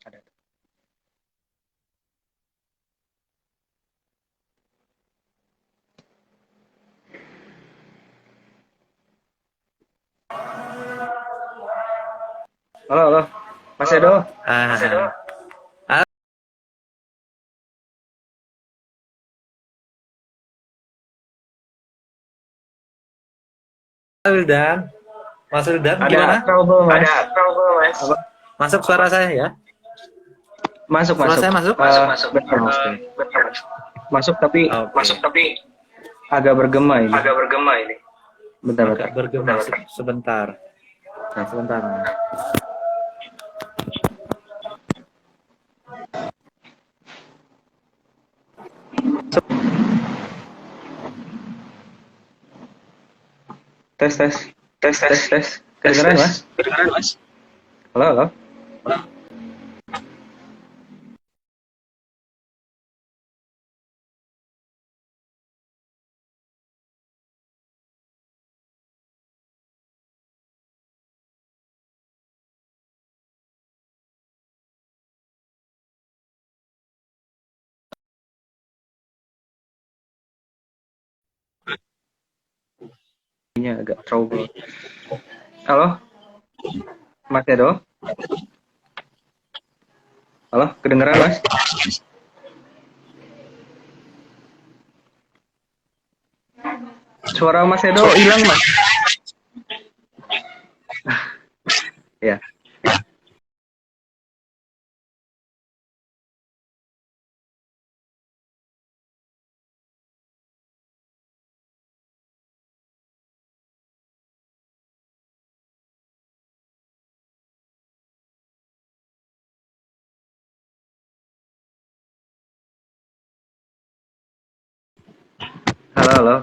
Ada. Halo, halo. Mas Edo. Mas Edo. Ah, Halo Wildan, Mas Wildan Ada gimana? trouble, Mas. Ada trouble Mas. Apa? Masuk suara saya ya? Masuk, Suara masuk. saya masuk? Bentar. Oke. Masuk tapi Oke. agak bergema ini. Bergema ini. Bentar, Agak bentar. bergema sebentar. Nah, Sebentar. tes, tes, Tes tes, tes. tes. Tes Kedengeran, tes. Mas? Kedengaran Mas? Halo, halo. Ini agak trouble. Halo, Mas Edo. Halo, kedengeran, Mas? Suara Mas Edo hilang, Mas. Ya. Halo, halo.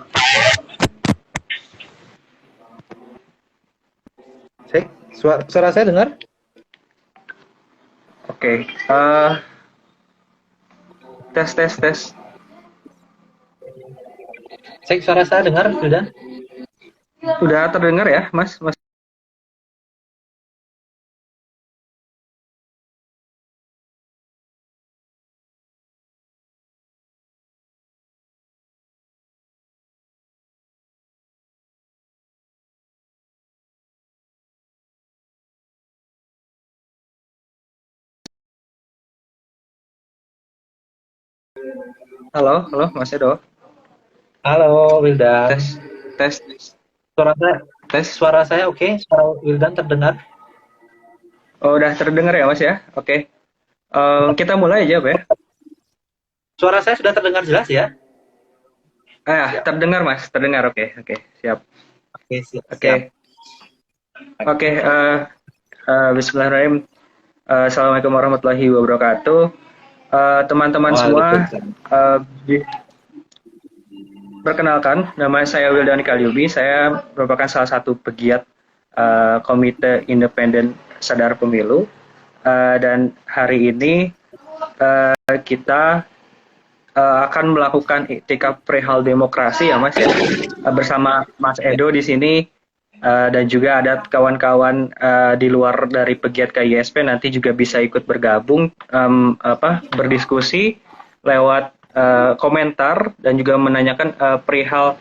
Cek, suara saya dengar? Oke. Tes, tes, tes. Cek, suara saya dengar, Wildan? Udah terdengar ya, Mas? Mas. Halo, halo, Mas Edo. Halo Wildan. Tes, tes, Suara saya, tes. suara saya oke? Suara Wildan terdengar? Oh, udah terdengar ya, Mas ya? Oke. Kita mulai aja, Pak ya. Suara saya sudah terdengar jelas ya? Terdengar, Mas. Terdengar. Oke, oke. Siap. Oke, siap. Oke. Oke, Bismillahirrahmanirrahim. Assalamualaikum warahmatullahi wabarakatuh. Teman-teman semua, Waalaikumsalam. perkenalkan, nama saya Wildan Kalyubi. Saya merupakan salah satu pegiat Komite Independen Sadar Pemilu. Dan hari ini kita akan melakukan iktikaf perihal demokrasi ya Mas ya, bersama Mas Edo di sini, dan juga ada kawan-kawan di luar dari pegiat KISP nanti juga bisa ikut bergabung, berdiskusi lewat komentar dan juga menanyakan perihal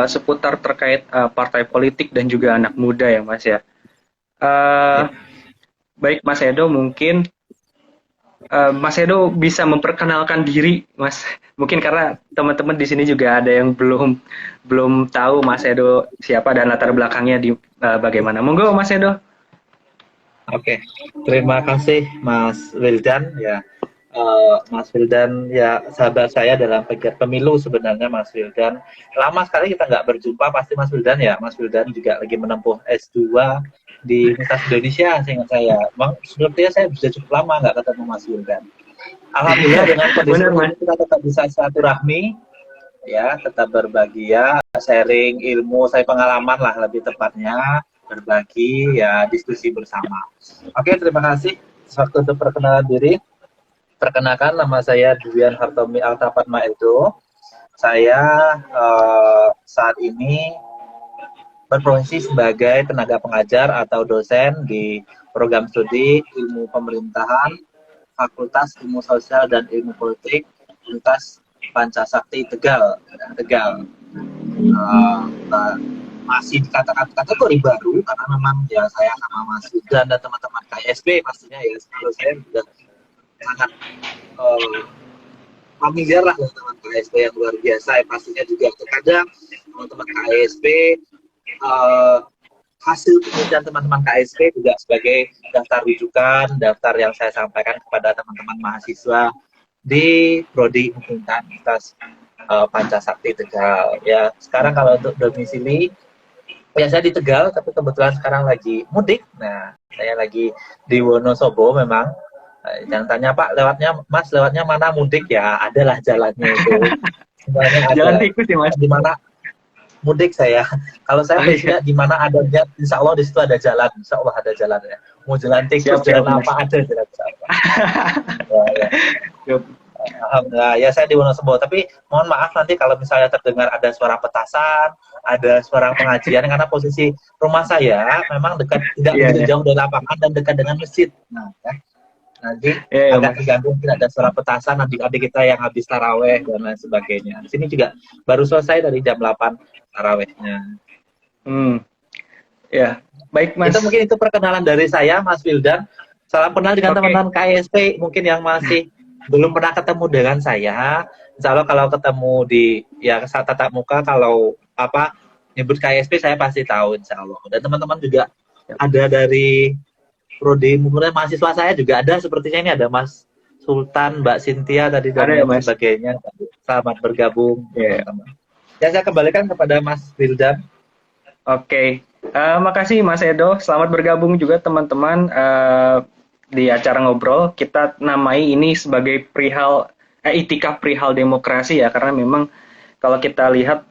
seputar terkait partai politik dan juga anak muda ya Mas ya. Baik Mas Edo, mungkin Mas Edo bisa memperkenalkan diri, Mas. Mungkin karena teman-teman di sini juga ada yang belum tahu Mas Edo siapa dan latar belakangnya di bagaimana. Monggo Mas Edo. Oke, terima kasih Mas Wildan ya. Mas Wildan ya sahabat saya dalam pegiat pemilu sebenarnya Mas Wildan. Lama sekali kita nggak berjumpa pasti Mas Wildan ya. Mas Wildan juga lagi menempuh S2 di Universitas Indonesia seingat saya. Bang, sepertinya saya sudah cukup lama nggak ketemu Mas Wildan. Alhamdulillah dengan kondisi ini kita tetap bisa silaturahmi ya, tetap berbagi ya, sharing ilmu, saya pengalaman lah lebih tepatnya, berbagi ya, diskusi bersama. Oke, terima kasih. Waktu untuk perkenalan diri. Perkenalkan, nama saya Dwian Hartomi Altapat Maedo. Saya saat ini berprofesi sebagai tenaga pengajar atau dosen di program studi ilmu pemerintahan, Fakultas Ilmu Sosial dan Ilmu Politik, Universitas Pancasakti Tegal. Tegal. Masih dikatakan kategori baru karena memang ya saya sama Mas Yudan dan teman-teman KSP pastinya ya, kalau saya sudah sangat familiar lah dengan teman KSP yang luar biasa ya, pastinya juga terkadang teman-teman KSP hasil penelitian teman-teman KSP juga sebagai daftar rujukan, daftar yang saya sampaikan kepada teman-teman mahasiswa di Prodi Pemerintahan Universitas Pancasakti Tegal. Ya, sekarang kalau untuk domisili, ya saya di Tegal, tapi kebetulan sekarang lagi mudik. Nah, saya lagi di Wonosobo memang. Jangan tanya Pak, Mas lewatnya mana mudik ya? Adalah jalannya itu. Sebenarnya ada. Jalan tikus ya Mas. Di mana mudik saya. Kalau saya iya. di mana adanya, insya Allah di situ ada jalan. Insya Allah ada jalannya. Mau jalan tikus, jalan apa ada jalan. Ya. Alhamdulillah, ya saya di Wonosobo. Tapi mohon maaf nanti kalau misalnya terdengar ada suara petasan, ada suara pengajian, karena posisi rumah saya memang dekat, tidak begitu jauh dari lapangan dan dekat dengan masjid. Nah, ya. Nanti agak terganggu mungkin ada suara petasan, adik-adik kita yang habis taraweh dan lain sebagainya. Di sini juga baru selesai dari jam 8 tarawehnya. Ya, baik Mas. Itu perkenalan dari saya, Mas Wildan. Salam kenal dengan teman-teman KSP mungkin yang masih belum pernah ketemu dengan saya. Insya Allah kalau ketemu di saat tatap muka, kalau nyebut KSP saya pasti tahu insya Allah. Dan teman-teman juga ada dari Prodi, kemudian mahasiswa saya juga ada, sepertinya ini ada Mas Sultan, Mbak Cynthia tadi dan lain sebagainya. Selamat bergabung. Ya, saya kembalikan kepada Mas Wildan. Oke. Makasih Mas Edo. Selamat bergabung juga teman-teman di acara ngobrol. Kita namai ini sebagai itikaf perihal demokrasi ya, karena memang kalau kita lihat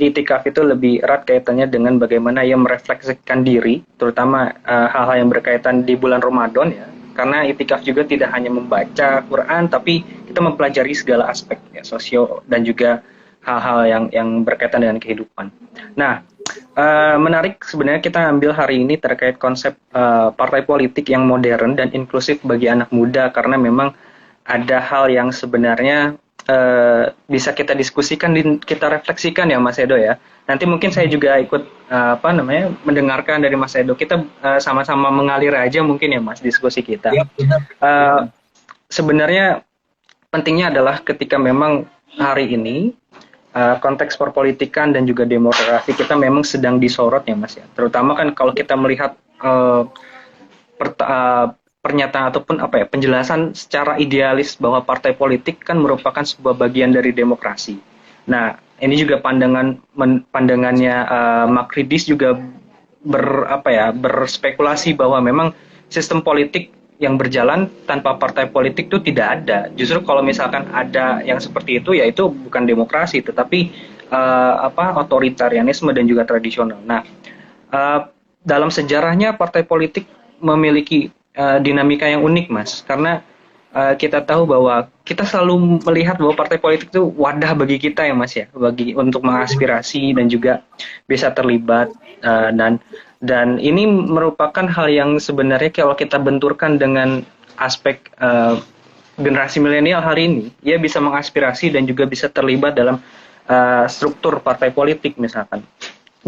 itikaf itu lebih erat kaitannya dengan bagaimana ia merefleksikan diri, terutama hal-hal yang berkaitan di bulan Ramadan ya. Karena itikaf juga tidak hanya membaca Quran, tapi kita mempelajari segala aspek ya, sosio dan juga hal-hal yang berkaitan dengan kehidupan. Nah, menarik sebenarnya kita ambil hari ini terkait konsep partai politik yang modern dan inklusif bagi anak muda, karena memang ada hal yang sebenarnya bisa kita diskusikan dan kita refleksikan ya Mas Edo ya. Nanti mungkin saya juga ikut mendengarkan dari Mas Edo. Kita sama-sama mengalir aja mungkin ya Mas diskusi kita. Ya, benar. Sebenarnya pentingnya adalah ketika memang hari ini konteks perpolitikan dan juga demokrasi kita memang sedang disorot ya Mas ya. Terutama kan kalau kita melihat pernyataan ataupun penjelasan secara idealis bahwa partai politik kan merupakan sebuah bagian dari demokrasi. Nah, ini juga pandangannya Makridis juga berspekulasi bahwa memang sistem politik yang berjalan tanpa partai politik itu tidak ada. Justru kalau misalkan ada yang seperti itu, ya itu bukan demokrasi, tetapi otoritarianisme dan juga tradisional. Nah, dalam sejarahnya partai politik memiliki dinamika yang unik Mas, karena kita tahu bahwa kita selalu melihat bahwa partai politik itu wadah bagi kita ya Mas ya, untuk mengaspirasi dan juga bisa terlibat dan ini merupakan hal yang sebenarnya kalau kita benturkan dengan aspek generasi milenial hari ini, ia bisa mengaspirasi dan juga bisa terlibat dalam struktur partai politik misalkan,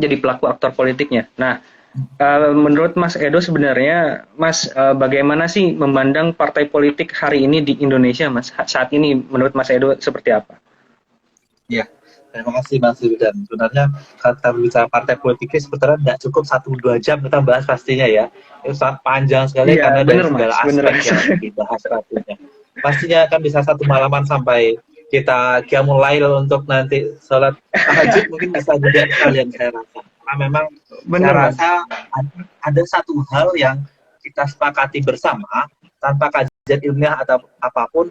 jadi pelaku aktor politiknya. Nah, menurut Mas Edo sebenarnya, Mas, bagaimana sih memandang partai politik hari ini di Indonesia, Mas? Saat ini menurut Mas Edo seperti apa? Ya, terima kasih Mas Wildan. Sebenarnya kalau kita berbicara partai politik sebetulnya tidak cukup 1-2 jam kita bahas pastinya ya. Itu sangat panjang sekali karena dari segala aspek yang dibahas pastinya. Pastinya akan bisa 1 malaman sampai kita qiyamul lail untuk nanti sholat tahajud mungkin bisa juga sekalian saya rasa. Karena memang saya rasa ada satu hal yang kita sepakati bersama tanpa kajian ilmiah atau apapun,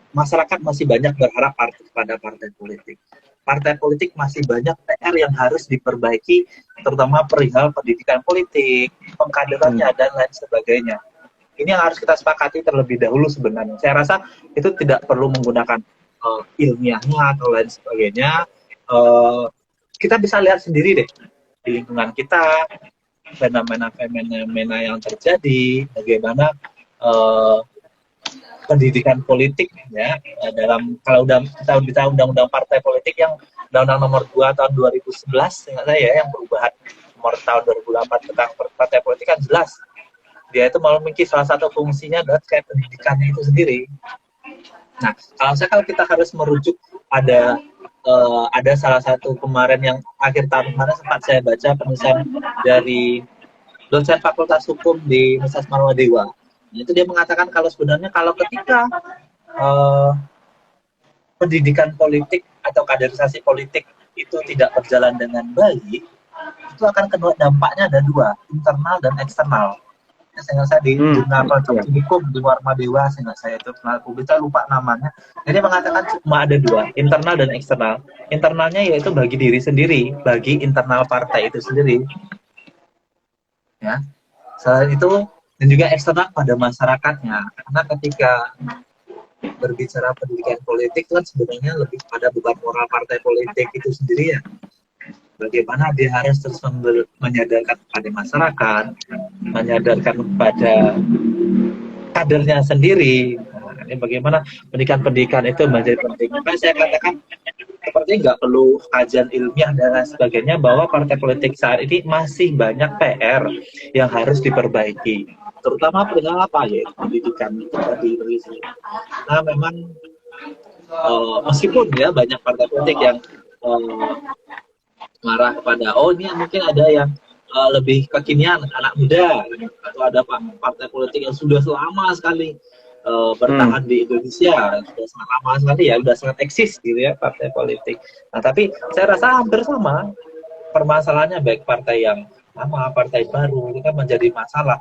masyarakat masih banyak berharap pada partai politik. Partai politik masih banyak PR yang harus diperbaiki, terutama perihal pendidikan politik, pengkaderannya dan lain sebagainya. Ini yang harus kita sepakati terlebih dahulu sebenarnya. Saya rasa itu tidak perlu menggunakan ilmiahnya atau lain sebagainya. Kita bisa lihat sendiri deh di lingkungan kita, fenomena-fenomena yang terjadi, bagaimana eh, pendidikan politik ya dalam kalau udah kita bicara undang-undang partai politik yang undang-undang nomor 2 tahun 2011 ingat saya ya, yang perubahan nomor tahun 2008 tentang partai politik kan jelas dia itu memiliki salah satu fungsinya adalah kayak pendidikannya itu sendiri. Nah, kalau kita harus merujuk ada salah satu kemarin yang akhir tahun kemarin sempat saya baca penulisan dari dosen Fakultas Hukum di Universitas Marwadewa. Itu dia mengatakan kalau sebenarnya kalau ketika pendidikan politik atau kaderisasi politik itu tidak berjalan dengan baik, itu akan kedua dampaknya ada dua, internal dan eksternal. Sehingga saya di jurnal hukum di Marwadewa, sehingga saya itu kenal publik, saya lupa namanya. Jadi mengatakan cuma ada dua, internal dan eksternal. Internalnya yaitu bagi diri sendiri, bagi internal partai itu sendiri. Ya, selain itu dan juga eksternal pada masyarakatnya, karena ketika berbicara pendidikan politik kan sebenarnya lebih pada beban moral partai politik itu sendiri ya. Bagaimana dia harus terus menyadarkan kepada masyarakat, menyadarkan kepada kadernya sendiri. Nah, ini bagaimana pendidikan itu menjadi penting. Maka saya katakan seperti nggak perlu kajian ilmiah dan lain sebagainya bahwa partai politik saat ini masih banyak PR yang harus diperbaiki. Terutama perihal apa ya pendidikan itu tadi. Nah memang meskipun ya banyak partai politik yang marah kepada ini mungkin ada yang lebih kekinian anak muda atau ada partai politik yang sudah lama sekali bertahan di Indonesia, sudah sangat lama sekali ya, sudah sangat eksis gitu ya partai politik. Nah tapi saya rasa hampir sama permasalahannya, baik partai yang lama, partai baru, itu kan menjadi masalah.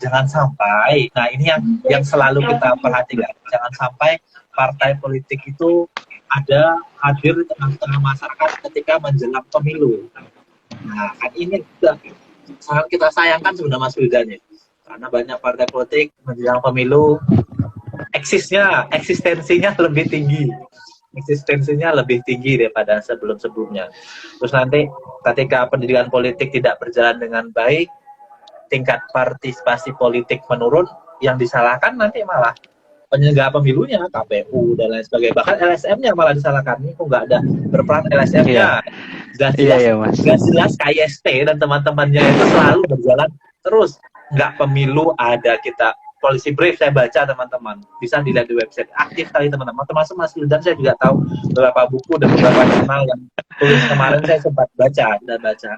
Jangan sampai, nah ini yang selalu kita perhatikan, jangan sampai partai politik itu hadir di tengah-tengah masyarakat ketika menjelang pemilu. Nah, kan ini sangat kita sayangkan sebenarnya Mas Wildan ya. Karena banyak partai politik menjelang pemilu eksistensinya lebih tinggi. Eksistensinya lebih tinggi daripada sebelum-sebelumnya. Terus nanti ketika pendidikan politik tidak berjalan dengan baik, tingkat partisipasi politik menurun, yang disalahkan nanti malah penyelenggara pemilunya, KPU dan lain sebagainya. Bahkan LSM-nya malah disalahkan. Ini kok nggak ada berperan LSM-nya. Jelas KIST dan teman-temannya itu selalu berjalan terus. Nggak pemilu ada kita policy brief, saya baca teman-teman. Bisa dilihat di website. Aktif kali teman-teman. Termasuk Mas Wildan, saya juga tahu beberapa buku dan beberapa jurnal yang tulis kemarin saya sempat baca.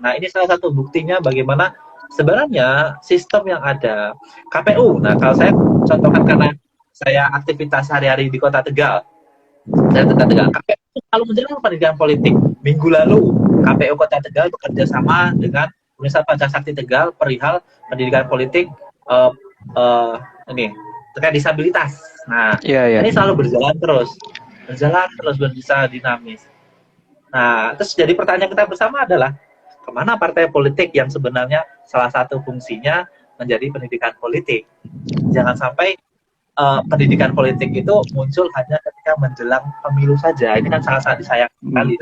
Nah ini salah satu buktinya bagaimana sebenarnya sistem yang ada. KPU, nah kalau saya contohkan karena saya aktivitas sehari-hari di Kota Tegal. KPU kalau menjalankan pendidikan politik. Minggu lalu KPU Kota Tegal bekerja sama dengan Universitas Pancasakti Tegal perihal pendidikan politik ini terkait disabilitas. Nah, ini selalu berjalan terus bisa dinamis. Nah, terus jadi pertanyaan kita bersama adalah kemana partai politik yang sebenarnya salah satu fungsinya menjadi pendidikan politik? Jangan sampai pendidikan politik itu muncul hanya ketika menjelang pemilu saja. Ini kan sangat disayangkan sekali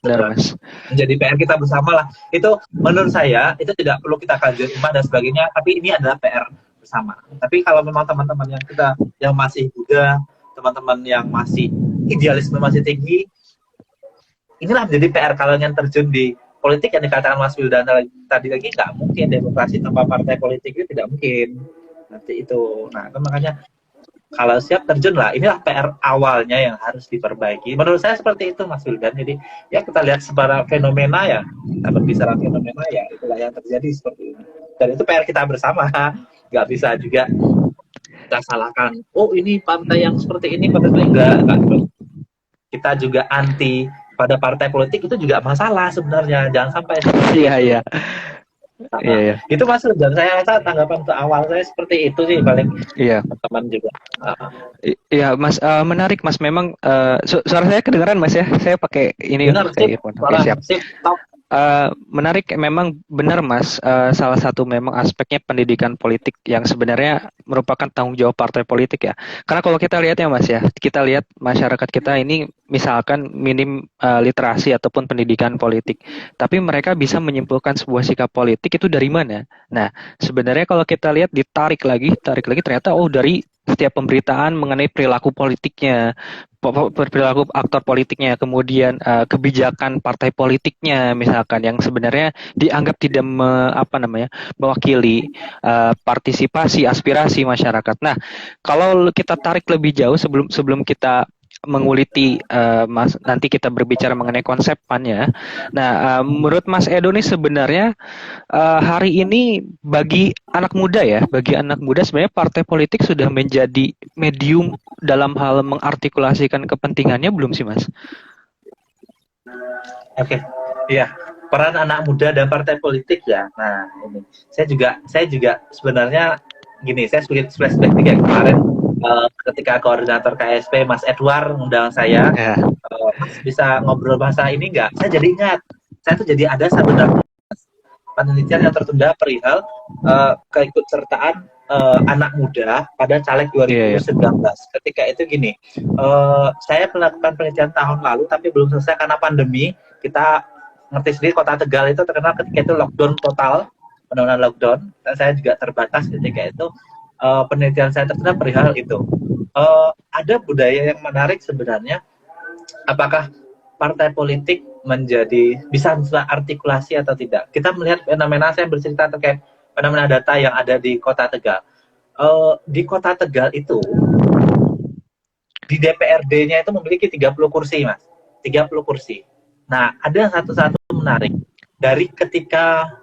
Mas. Menjadi PR kita bersama lah. Itu menurut saya itu tidak perlu kita kaji ilmiah dan sebagainya, tapi ini adalah PR bersama. Tapi kalau memang teman-teman yang masih muda, teman-teman yang masih idealisme masih tinggi, inilah menjadi PR kalian yang terjun di politik yang dikatakan Mas Wildan tadi lagi. Nggak mungkin demokrasi tanpa partai politik itu tidak mungkin. Nanti itu. Nah, makanya kalau siap terjun lah, inilah PR awalnya yang harus diperbaiki. Menurut saya seperti itu Mas Wildan. Jadi ya kita lihat secara fenomena ya, kita berbicara fenomena ya, itulah yang terjadi seperti ini. Dan itu PR kita bersama. Nggak bisa juga kita salahkan. Oh ini partai yang seperti ini, partai ini enggak. Kita juga anti pada partai politik itu juga masalah sebenarnya. Jangan sampai Iya. Itu Mas dan saya rasa tanggapan ke awal saya seperti itu sih paling. Iya. Teman juga. Iya Mas, menarik Mas. Memang suara saya kedengaran Mas ya. Saya pakai ini. Benar, pakai earphone. Oke, siap. Menarik, memang benar Mas. Salah satu memang aspeknya pendidikan politik yang sebenarnya merupakan tanggung jawab partai politik ya. Karena kalau kita lihat ya Mas ya, kita lihat masyarakat kita ini misalkan minim literasi ataupun pendidikan politik, tapi mereka bisa menyimpulkan sebuah sikap politik itu dari mana? Nah, sebenarnya kalau kita lihat tarik lagi ternyata dari setiap pemberitaan mengenai perilaku politiknya, perilaku aktor politiknya, kemudian kebijakan partai politiknya, misalkan yang sebenarnya dianggap tidak mewakili partisipasi aspirasi masyarakat. Nah, kalau kita tarik lebih jauh sebelum sebelum kita menguliti nanti kita berbicara mengenai konsep PAN-nya. Nah, menurut Mas Edo nih sebenarnya hari ini bagi anak muda sebenarnya partai politik sudah menjadi medium dalam hal mengartikulasikan kepentingannya belum sih, Mas? Oke, iya. Peran anak muda dan partai politik ya. Nah, ini saya juga sebenarnya gini, saya sulit flashback juga kemarin ketika koordinator KSP Mas Edward undang saya, Ya. Mas bisa ngobrol bahasa ini nggak? Saya jadi ingat, saya tuh jadi ada sebenarnya penelitian yang tertunda perihal keikutsertaan anak muda pada caleg Iya, ya. 2019. Ketika itu gini, saya melakukan penelitian tahun lalu tapi belum selesai karena pandemi. Kita ngerti sendiri kota Tegal itu terkenal ketika itu lockdown total, benar-benar lockdown. Dan saya juga terbatas ketika itu. Penelitian saya tertunda perihal itu. Ada budaya yang menarik sebenarnya. Apakah partai politik bisa artikulasi atau tidak? Kita melihat fenomena, saya bercerita terkait fenomena data yang ada di Kota Tegal. Di Kota Tegal itu di DPRD-nya itu memiliki 30 kursi, Mas. 30 kursi. Nah, ada satu menarik dari ketika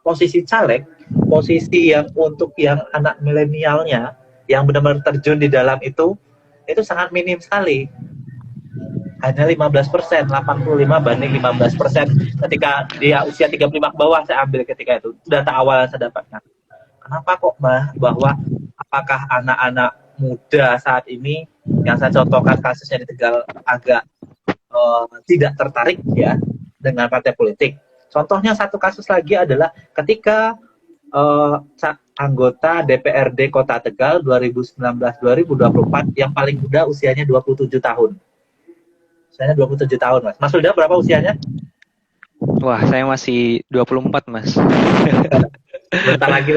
posisi caleg, posisi yang untuk yang anak milenialnya yang benar-benar terjun di dalam itu sangat minim sekali. Hanya 15%, 85 banding 15%. Ketika dia usia 35 ke bawah saya ambil ketika itu. Data awal yang saya dapatkan. Kenapa kok bahwa apakah anak-anak muda saat ini yang saya contohkan kasusnya di Tegal agak tidak tertarik ya dengan partai politik. Contohnya satu kasus lagi adalah ketika anggota DPRD Kota Tegal 2019-2024 yang paling muda usianya 27 tahun. Saya 27 tahun, Mas. Mas Wilda berapa usianya? Wah, saya masih 24, Mas. Bentar lagi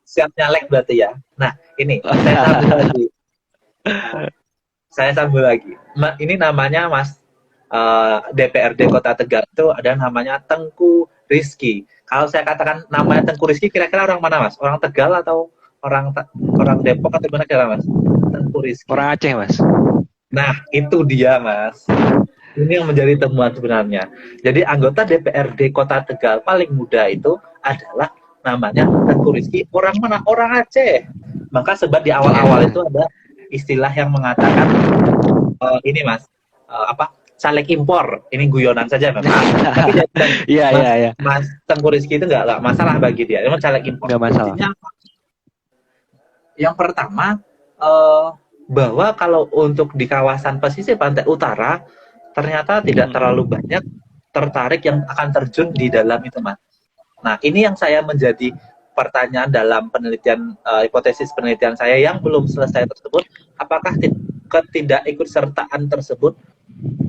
siap nyalek berarti ya. Nah, ini saya sambung lagi. Saya sambung lagi. Ini namanya Mas DPRD Kota Tegal itu ada namanya Tengku Rizky. Kalau saya katakan namanya Tengku Rizky, kira-kira orang mana, Mas? Orang Tegal atau orang Depok atau mana kira, Mas? Tengku Rizky. Orang Aceh, Mas. Nah, itu dia, Mas. Ini yang menjadi temuan sebenarnya. Jadi anggota DPRD Kota Tegal paling muda itu adalah namanya Tengku Rizky. Orang mana? Orang Aceh. Maka sebab di awal-awal itu ada istilah yang mengatakan ini, Mas, caleg impor. Ini guyonan saja memang. Tapi Iya. Mas Tengku Rizky itu nggak masalah bagi dia. Memang caleg impor. Nggak masalah. Yang pertama, bahwa kalau untuk di kawasan pesisir pantai utara ternyata tidak terlalu banyak tertarik yang akan terjun di dalam itu, Mas. Nah, ini yang saya menjadi pertanyaan dalam penelitian, hipotesis penelitian saya yang belum selesai tersebut, apakah ketidakikutsertaan tersebut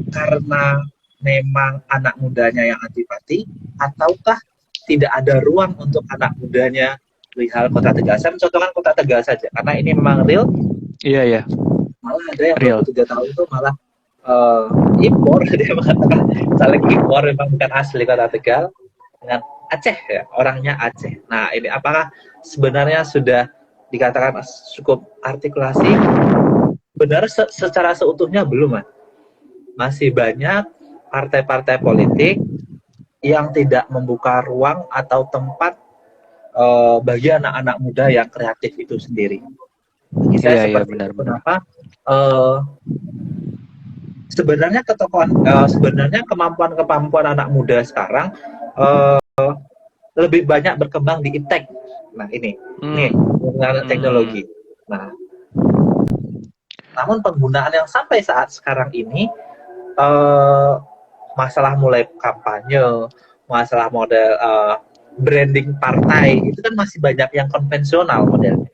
karena memang anak mudanya yang antipati, ataukah tidak ada ruang untuk anak mudanya perihal Kota Tegal. Saya mencontohkan Kota Tegal saja, karena ini memang real. Iya. Malah ada yang 23 tahun itu malah impor, dia mengatakan caleg impor, memang bukan asli Kota Tegal, dengan Aceh ya, orangnya Aceh. Nah, ini apakah sebenarnya sudah dikatakan cukup artikulasi? Benar secara seutuhnya belum, Mas. Masih banyak partai-partai politik yang tidak membuka ruang atau tempat bagi anak-anak muda yang kreatif itu sendiri. Bagi saya seperti benar, itu. Kenapa? Sebenarnya sebenarnya kemampuan anak muda sekarang lebih banyak berkembang di iptek. Nah, ini penggunaan teknologi. Nah, namun penggunaan yang sampai saat sekarang ini masalah mulai kampanye, masalah model branding partai itu kan masih banyak yang konvensional modelnya.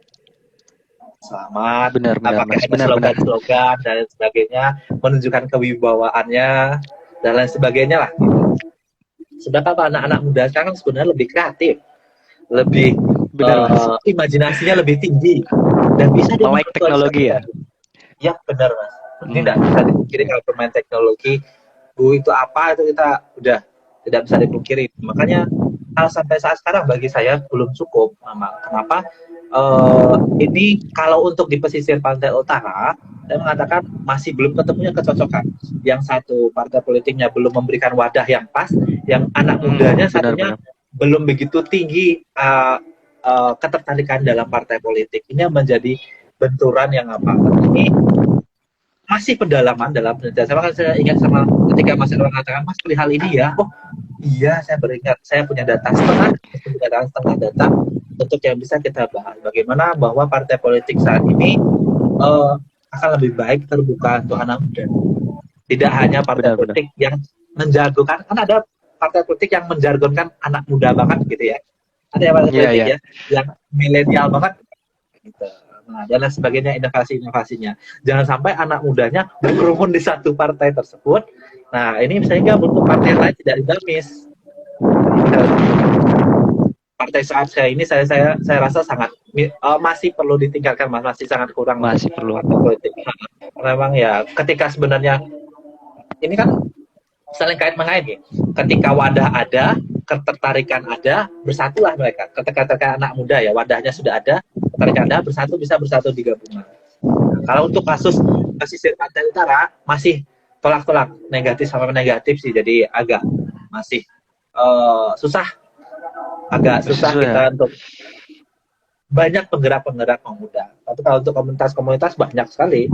Selamat, Benar-benar pakai Mas, ada benar-benar. slogan-slogan dan lain sebagainya, menunjukkan kewibawaannya dan lain sebagainya lah. Sedangkan anak-anak muda sekarang sebenarnya lebih kreatif, lebih Benar Mas. imajinasinya lebih tinggi dan bisa dia Melek teknologi ya. mengaktualisasikan. Ya benar Mas. Ini tidak Hmm. bisa dipungkiri kalau bermain teknologi, Bu itu apa itu kita udah tidak bisa dipungkiri. Makanya hal sampai saat sekarang bagi saya belum cukup. Kenapa? Ini kalau untuk di pesisir pantai utara, saya mengatakan masih belum ketemunya kecocokan. Yang satu partai politiknya belum memberikan wadah yang pas, yang anak mudanya satunya Benar-benar. belum begitu tinggi ketertarikan dalam partai politik. Ini yang menjadi benturan yang apa? Ini masih pendalaman dalam penelitian. Saya ingat sama ketika Mas Irwan mengatakan, Mas perihal ini ya, oh iya saya beringat, saya punya data setengah data untuk yang bisa kita bahas. Bagaimana bahwa partai politik saat ini akan lebih baik terbuka untuk anak muda. Tidak hanya partai Benar-benar. politik yang menjagokan, kan ada partai politik yang menjargonkan anak muda banget gitu ya. Ada yang partai Iya, politik iya. ya, yang milenial banget gitu. Nah, dan lain sebagainya inovasi-inovasinya. Jangan sampai anak mudanya berkerumun di satu partai tersebut. Nah, ini sehingga untuk partai yang lain tidak dinamis. Partai saat saya rasa sangat masih perlu ditingkatkan, masih sangat kurang untuk Masih perlu. partai politik. Memang ya, ketika sebenarnya ini kan saling kait mengait ya. Ketika wadah ada, ketertarikan ada, bersatulah mereka. Ketika anak muda ya, wadahnya sudah ada, ketertarikan ada, bisa bersatu di gabungan. Nah, kalau untuk kasus pesisir pantai utara masih tolak-tolak, negatif sama negatif sih, jadi agak masih susah kita untuk banyak penggerak-penggerak pemuda. Tapi kalau untuk komunitas-komunitas banyak sekali.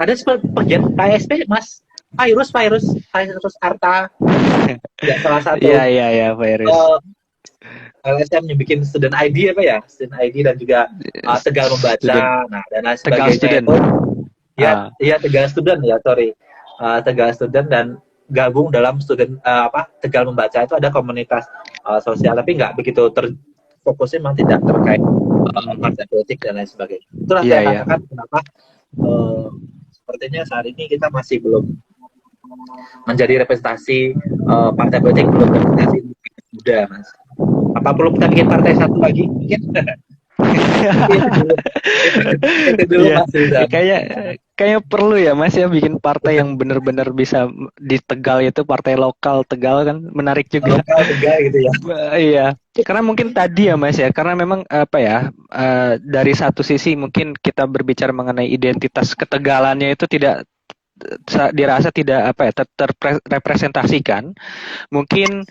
Ada seperti pegiat KSP, Mas. Virus Arta. Ya, salah satu. Iya, virus. LSM yang bikin student ID apa ya? Student ID dan juga Tegal Membaca. Student. Nah, dan lain sebagainya itu. Ya, Tegal Student ya, sorry. Tegal Student dan gabung dalam Tegal Membaca itu ada komunitas sosial, tapi nggak begitu fokusnya memang tidak terkait partai politik dan lain sebagainya. Itulah saya katakan kenapa sepertinya saat ini kita masih belum menjadi representasi partai politik, belum representasi muda, Mas. Apa perlu kita bikin partai satu lagi? Mungkin. Itu dulu Mas Rizal. Kayaknya perlu ya Mas ya bikin partai yang benar-benar bisa di Tegal, itu partai lokal Tegal kan menarik juga. Lokal Tegal gitu ya. Iya. Karena mungkin tadi ya Mas ya, karena memang dari satu sisi mungkin kita berbicara mengenai identitas ketegalannya itu tidak dirasa tidak terrepresentasikan. Mungkin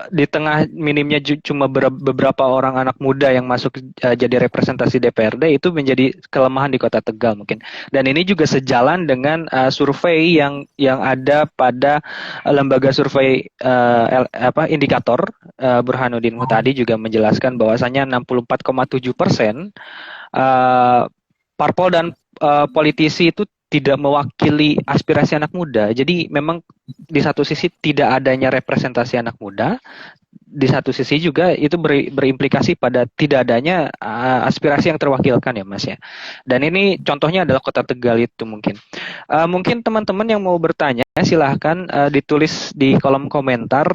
di tengah minimnya cuma beberapa orang anak muda yang masuk jadi representasi DPRD, itu menjadi kelemahan di Kota Tegal mungkin. Dan ini juga sejalan dengan survei yang ada pada lembaga survei indikator. Burhanuddin Muhtadi juga menjelaskan bahwasanya 64,7% parpol dan politisi itu tidak mewakili aspirasi anak muda. Jadi memang di satu sisi tidak adanya representasi anak muda, di satu sisi juga itu berimplikasi pada tidak adanya aspirasi yang terwakilkan ya Mas ya. Dan ini contohnya adalah Kota Tegal itu mungkin. Mungkin teman-teman yang mau bertanya silahkan ditulis di kolom komentar,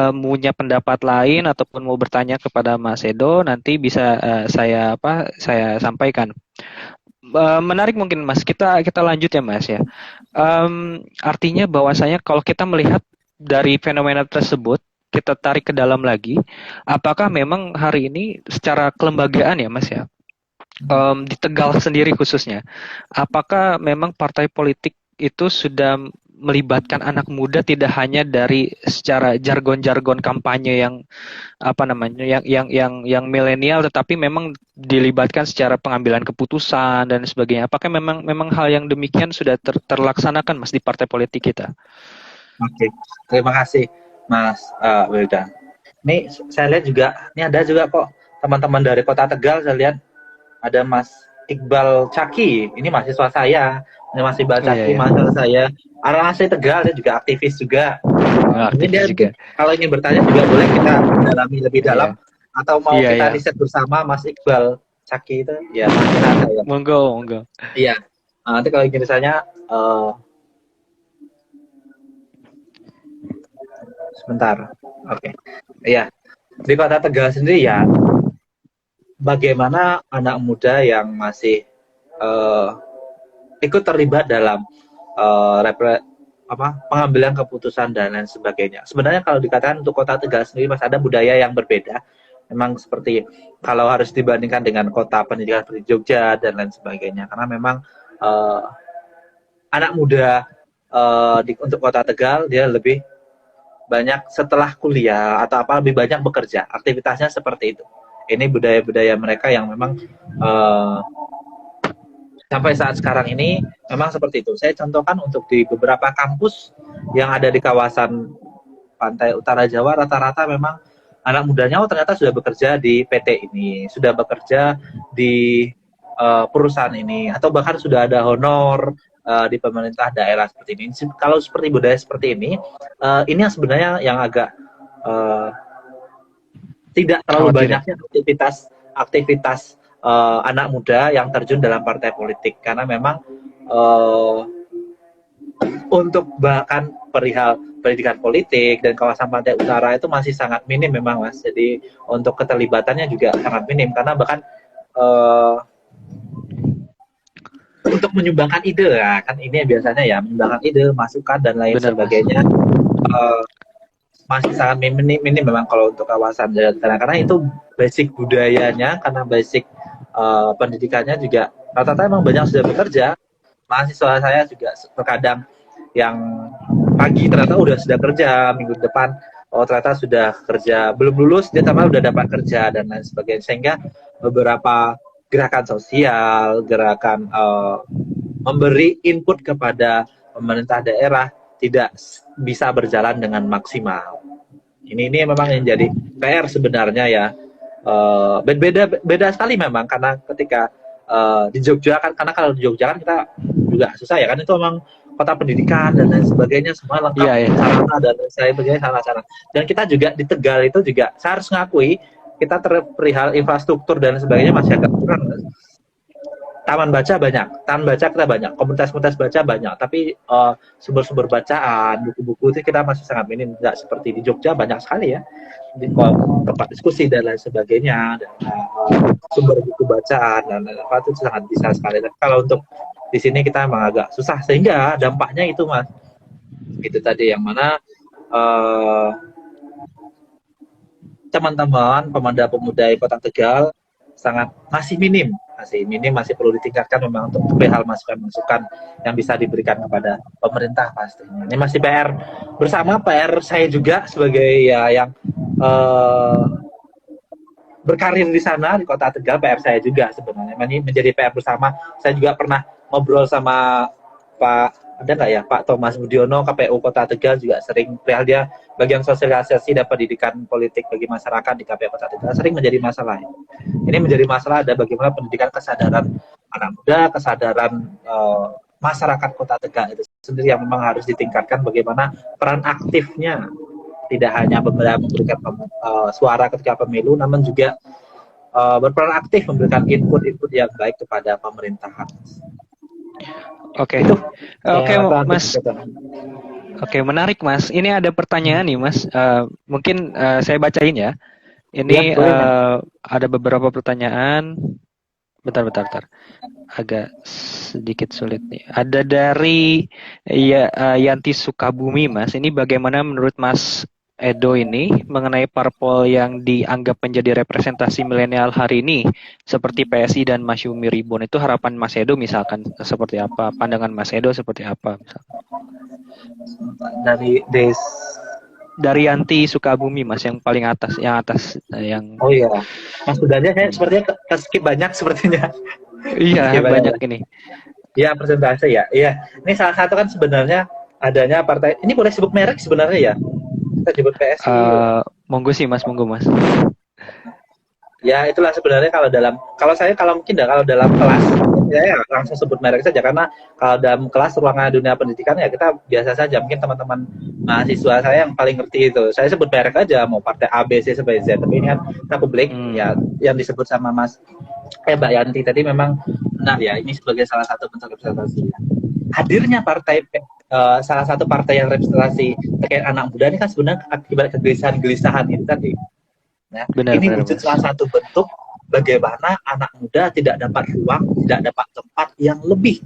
punya pendapat lain ataupun mau bertanya kepada Mas Edo, nanti bisa saya sampaikan. Menarik mungkin Mas, kita lanjut ya Mas ya. Artinya bahwasanya kalau kita melihat dari fenomena tersebut, kita tarik ke dalam lagi, apakah memang hari ini secara kelembagaan ya Mas ya, di Tegal sendiri khususnya, apakah memang partai politik itu sudah melibatkan anak muda tidak hanya dari secara jargon-jargon kampanye yang yang milenial, tetapi memang dilibatkan secara pengambilan keputusan dan sebagainya. Apakah memang hal yang demikian sudah terlaksanakan Mas di partai politik kita? Oke, terima kasih Mas Wildan. Ini saya lihat juga, ini ada juga kok teman-teman dari Kota Tegal, saya lihat ada Mas Iqbal Caki, ini mahasiswa saya. Ini Mas Iqbal Oh, iya, Caki, iya. mahasiswa saya. Orang asli Tegal, dia juga aktivis juga. Oh, Ini dia aktivis juga. kalau ingin bertanya juga boleh kita dalami lebih dalam, Iya, atau mau iya, kita iya. riset bersama Mas Iqbal Caki itu, ya mahasiswa saya. Monggo, monggo. Iya. Nanti kalau ingin ditanya, sebentar. Oke. Iya. Di Kota Tegal sendiri ya, bagaimana anak muda yang masih eh, ikut terlibat dalam pengambilan keputusan dan lain sebagainya. Sebenarnya kalau dikatakan untuk Kota Tegal sendiri masih ada budaya yang berbeda. Memang seperti kalau harus dibandingkan dengan kota pendidikan seperti Jogja dan lain sebagainya. Karena memang eh, anak muda untuk Kota Tegal dia lebih banyak setelah kuliah atau apa lebih banyak bekerja. Aktivitasnya seperti itu. Ini budaya-budaya mereka yang memang sampai saat sekarang ini memang seperti itu. Saya contohkan untuk di beberapa kampus yang ada di kawasan pantai utara Jawa, rata-rata memang anak mudanya ternyata sudah bekerja di PT ini, sudah bekerja di perusahaan ini, atau bahkan sudah ada honor di pemerintah daerah seperti ini. Kalau seperti budaya seperti ini yang sebenarnya yang agak tidak terlalu Khawatir ya? banyaknya aktivitas anak muda yang terjun dalam partai politik, karena memang untuk bahkan perihal pendidikan politik dan kawasan pantai utara itu masih sangat minim memang Mas. Jadi untuk keterlibatannya juga sangat minim, karena bahkan untuk menyumbangkan ide ya, kan ini biasanya ya menyumbangkan ide, masukan dan lain Benar, Mas. sebagainya masih sangat minim memang kalau untuk kawasan daerah, karena itu basic budayanya, karena basic pendidikannya juga rata-rata memang banyak sudah bekerja. Mahasiswa saya juga terkadang yang pagi ternyata sudah kerja, minggu depan ternyata sudah kerja, belum lulus dia ternyata sudah dapat kerja dan lain sebagainya, sehingga beberapa gerakan sosial, gerakan memberi input kepada pemerintah daerah tidak bisa berjalan dengan maksimal. Ini memang yang jadi PR sebenarnya ya. Beda sekali memang, karena ketika di Jogja kan, karena kalau di Jogja kan kita juga susah ya kan, itu memang kota pendidikan dan lain sebagainya semua lengkap, Iya, iya. sarana dan lain sebagainya sana. Dan kita juga di Tegal itu juga saya harus ngakui kita perihal infrastruktur dan sebagainya masih agak kurang. Taman baca kita banyak, komunitas baca banyak, tapi sumber-sumber bacaan, buku-buku itu kita masih sangat minim, nggak seperti di Jogja banyak sekali ya, di tempat diskusi dan lain sebagainya, dan sumber buku bacaan dan apa itu sangat bisa sekali. Tapi kalau untuk di sini kita memang agak susah, sehingga dampaknya itu Mas, itu tadi yang mana teman-teman pemuda Kota Tegal masih minim, masih perlu ditingkatkan memang untuk perihal masukan-masukan yang bisa diberikan kepada pemerintah pastinya. Ini masih PR bersama, PR saya juga sebagai ya yang berkarir di sana di Kota Tegal, PR saya juga sebenarnya. Ini menjadi PR bersama. Saya juga pernah ngobrol sama Pak Thomas Budiono, KPU Kota Tegal, juga sering perihal dia bagian sosialisasi dan pendidikan politik bagi masyarakat di KPU Kota Tegal sering menjadi masalah. Ini menjadi masalah ada bagaimana pendidikan kesadaran anak muda, kesadaran masyarakat Kota Tegal itu sendiri yang memang harus ditingkatkan, bagaimana peran aktifnya tidak hanya memberikan suara ketika pemilu, namun juga berperan aktif memberikan input yang baik kepada pemerintahan. Oke. Oke, Mas. Oke, menarik Mas. Ini ada pertanyaan nih Mas. Mungkin saya bacain ya. Ini ya, ada beberapa pertanyaan. Bentar. Agak sedikit sulit nih. Ada dari Yanti Sukabumi Mas. Ini bagaimana menurut Mas Edo ini mengenai parpol yang dianggap menjadi representasi milenial hari ini seperti PSI dan Masyumi Ribon, itu harapan Mas Edo misalkan seperti apa, pandangan Mas Edo seperti apa misalkan? Dari Yanti Sukabumi Mas, yang paling atas yang oh iya Mas Sudarja, saya sepertinya skip banyak sepertinya. Iya banyak ini ya presentasi ya. Iya, ini salah satu kan sebenarnya adanya partai ini, boleh sebut merek sebenarnya ya, kita sebut PSI. Monggo sih Mas, monggo Mas. Ya itulah sebenarnya kalau mungkin kalau dalam kelas ya langsung sebut merek saja, karena kalau dalam kelas ruangan dunia pendidikan ya kita biasa saja, mungkin teman-teman mahasiswa saya yang paling ngerti itu saya sebut merek aja, mau partai A B C sampai Z, tapi ini kan kita publik ya. Yang disebut sama Mbak Yanti tadi memang benar ya, ini sebagai salah satu bentuk representasi ya. Hadirnya salah satu partai yang representasi terkait anak muda ini kan sebenarnya akibat kegelisahan itu tadi. Nah, ini wujud salah satu bentuk bagaimana anak muda tidak dapat ruang, tidak dapat tempat yang lebih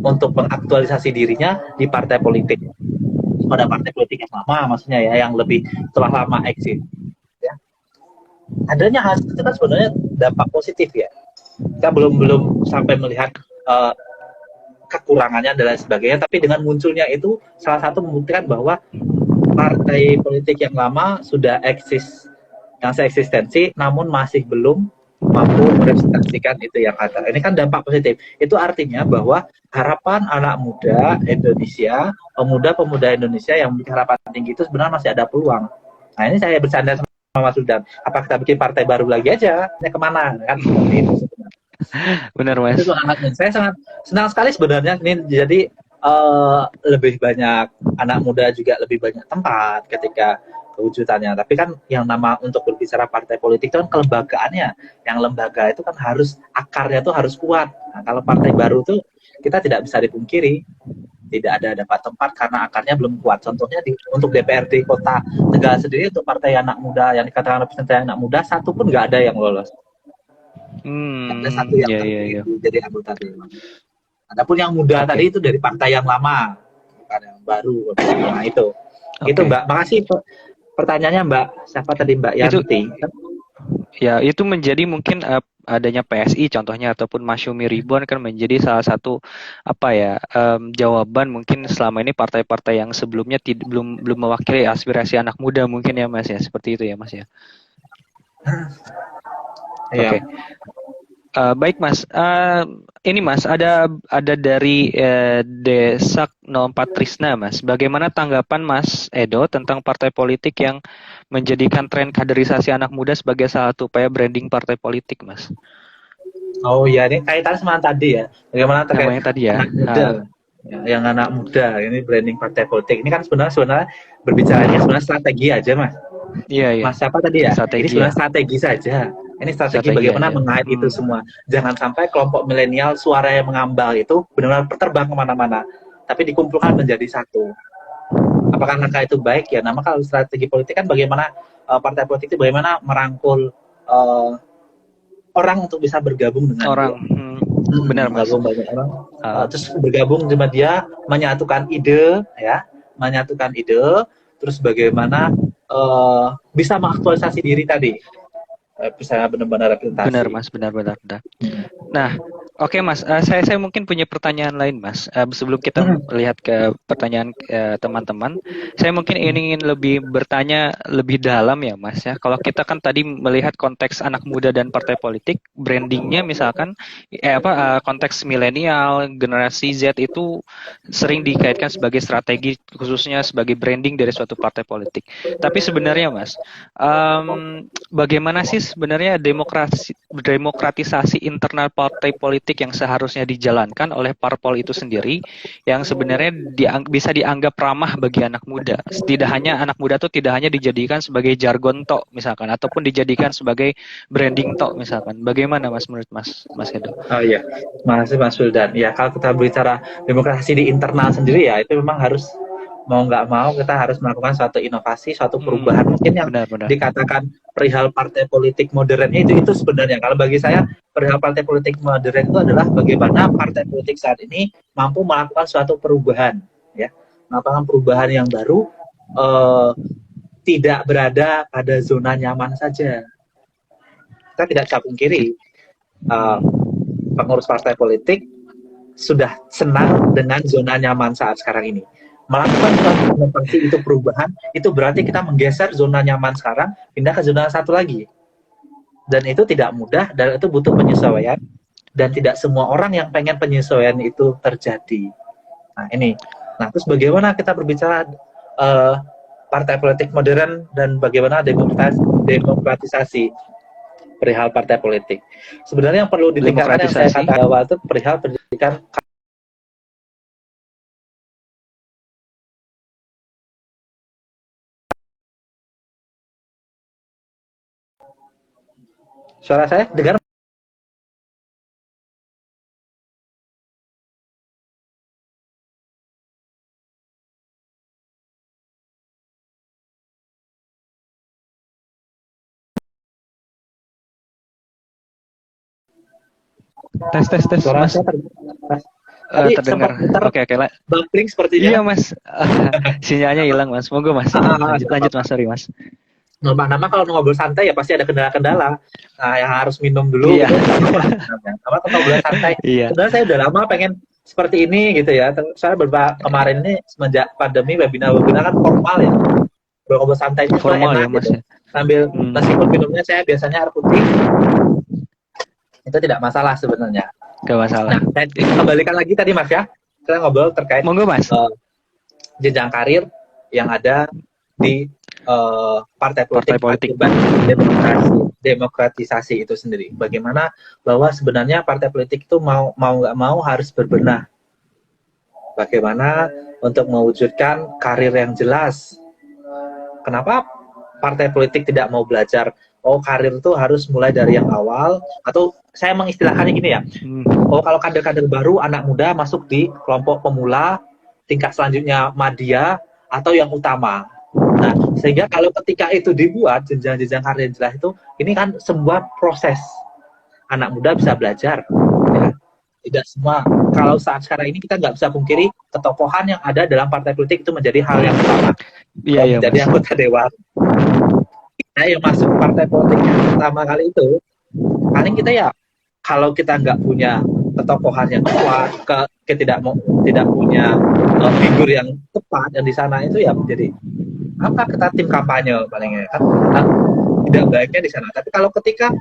untuk mengaktualisasi dirinya di partai politik. Pada partai politik yang lama, maksudnya ya, yang lebih telah lama eksis. Ya. Adanya hal itu kan sebenarnya dampak positif ya. Kita belum sampai melihat kekurangannya dan lain sebagainya, tapi dengan munculnya itu salah satu membuktikan bahwa partai politik yang lama sudah eksis, yang seeksistensi, namun masih belum mampu merepresentasikan itu yang ada. Ini kan dampak positif. Itu artinya bahwa harapan anak muda Indonesia, pemuda-pemuda Indonesia yang memiliki harapan tinggi itu sebenarnya masih ada peluang. Nah ini saya bercanda sama Mas Wildan. Apa kita bikin partai baru lagi aja? Ini kemana? Kan seperti itu sebenarnya. Benar Mas. Itu saya sangat senang sekali sebenarnya ini jadi lebih banyak anak muda juga lebih banyak tempat ketika kewujudannya. Tapi kan yang nama untuk berbicara partai politik itu kan kelembagaannya. Yang lembaga itu kan harus akarnya tuh harus kuat. Nah, kalau partai baru tuh kita tidak bisa dipungkiri tidak dapat tempat karena akarnya belum kuat. Contohnya untuk DPRD Kota Tegal sendiri untuk partai anak muda yang dikatakan representasi anak muda satu pun nggak ada yang lolos. Ada satu yang jadi anggota dewan. Adapun yang muda tadi itu dari partai yang lama, bukan yang baru. Nah itu Mbak. Makasih pertanyaannya Mbak. Siapa tadi Mbak Yanti? Ya itu menjadi mungkin adanya PSI contohnya ataupun Masyumi Ribuan kan menjadi salah satu jawaban mungkin selama ini partai-partai yang sebelumnya belum mewakili aspirasi anak muda mungkin ya Mas ya, seperti itu ya Mas ya. Oke. Baik Mas, ini Mas ada dari Desak 04 Trisna Mas. Bagaimana tanggapan Mas Edo tentang partai politik yang menjadikan tren kaderisasi anak muda sebagai salah satu upaya branding partai politik Mas? Oh ya, ini kaitan sama tadi ya. Bagaimana terkait tadi ya? Anak muda, yang anak muda ini branding partai politik. Ini kan sebenarnya berbicaranya sebenarnya strategi aja Mas. Iya. Mas siapa tadi ya? Ini sebenarnya strategi saja. Ini strategi bagaimana mengait itu semua. Jangan sampai kelompok milenial suara yang mengambang itu benar-benar terbang kemana-mana, tapi dikumpulkan menjadi satu. Apakah langkah itu baik ya? Nama kalau strategi politik kan bagaimana partai politik itu bagaimana merangkul orang untuk bisa bergabung dengan orang. Benar Mas. Banyak orang. Terus bergabung dengan dia, menyatukan ide, terus bagaimana bisa mengaktualisasi diri tadi. Bisa benar-benar representasi. Benar Mas, benar. Nah, oke Mas, saya mungkin punya pertanyaan lain Mas. Sebelum kita lihat ke pertanyaan teman-teman, saya mungkin ingin lebih bertanya lebih dalam ya Mas ya. Kalau kita kan tadi melihat konteks anak muda dan partai politik, brandingnya misalkan konteks milenial, generasi Z itu sering dikaitkan sebagai strategi khususnya sebagai branding dari suatu partai politik. Tapi sebenarnya Mas, bagaimana sih sebenarnya demokratisasi internal partai politik yang seharusnya dijalankan oleh parpol itu sendiri yang sebenarnya bisa dianggap ramah bagi anak muda. Anak muda itu tidak hanya dijadikan sebagai jargon tok misalkan ataupun dijadikan sebagai branding tok misalkan. Bagaimana Mas menurut Mas Edo? Oh iya, makasih Mas Wildan. Ya kalau kita bicara demokrasi di internal sendiri ya itu memang harus mau nggak mau kita harus melakukan suatu inovasi, suatu perubahan mungkin yang benar. Dikatakan perihal partai politik modernnya itu sebenarnya kalau bagi saya perihal partai politik modern itu adalah bagaimana partai politik saat ini mampu melakukan suatu perubahan, ya, melakukan perubahan yang baru, tidak berada pada zona nyaman saja. Kita tidak bisa pungkiri pengurus partai politik sudah senang dengan zona nyaman saat sekarang ini. Melakukan suatu inovasi itu perubahan, itu berarti kita menggeser zona nyaman sekarang, pindah ke zona satu lagi. Dan itu tidak mudah, dan itu butuh penyesuaian, dan tidak semua orang yang pengen penyesuaian itu terjadi. Nah ini, terus bagaimana kita berbicara partai politik modern, dan bagaimana demokratisasi. perihal partai politik. Sebenarnya yang perlu ditingkatkan yang saya katakan awal itu perihal pendidikan. Suara saya dengar? Tes Suara Mas. saya Terdengar. Oke. Bumping sepertinya. Iya Mas. Sinyalnya hilang Mas. Monggo Mas. Lanjut Mas, sorry Mas. Nama kalau ngobrol santai ya pasti ada kendala-kendala. Nah, yang harus minum dulu. Iya. Kalau ngobrol santai. Iya. Sebenarnya saya udah lama pengen seperti ini gitu ya. Saya kemarin ini semenjak pandemi webinar kan formal ya. Ngobrol santai itu formal enak ya Mas. Gitu. Sambil meskipun minumnya saya biasanya air putih, itu tidak masalah sebenarnya. Gak masalah. Nah, kembalikan lagi tadi Mas ya. Kita ngobrol terkait Monggo Mas. Jenjang karir yang ada di partai politik. Demokratisasi itu sendiri. Bagaimana bahwa sebenarnya partai politik itu mau nggak mau harus berbenah. Bagaimana untuk mewujudkan karir yang jelas. Kenapa partai politik tidak mau belajar? Oh, karir itu harus mulai dari yang awal, atau saya mengistilahkannya gini ya. Oh, kalau kader-kader baru, anak muda masuk di kelompok pemula, tingkat selanjutnya madya, atau yang utama. Nah, sehingga kalau ketika itu dibuat jenjang-jenjang karir yang jelas itu, ini kan sebuah proses. Anak muda bisa belajar. Ya. Tidak semua. Kalau saat sekarang ini kita nggak bisa pungkiri ketokohan yang ada dalam partai politik itu menjadi hal yang utama. Iya, menjadi anggota dewan. Kita yang masuk partai politik yang pertama kali itu, paling kita ya kalau kita nggak punya ketokohan yang kuat, tidak punya figur yang tepat yang di sana itu ya menjadi apa kita tim kampanye palingnya kan tidak baiknya di sana. Tapi kalau ketika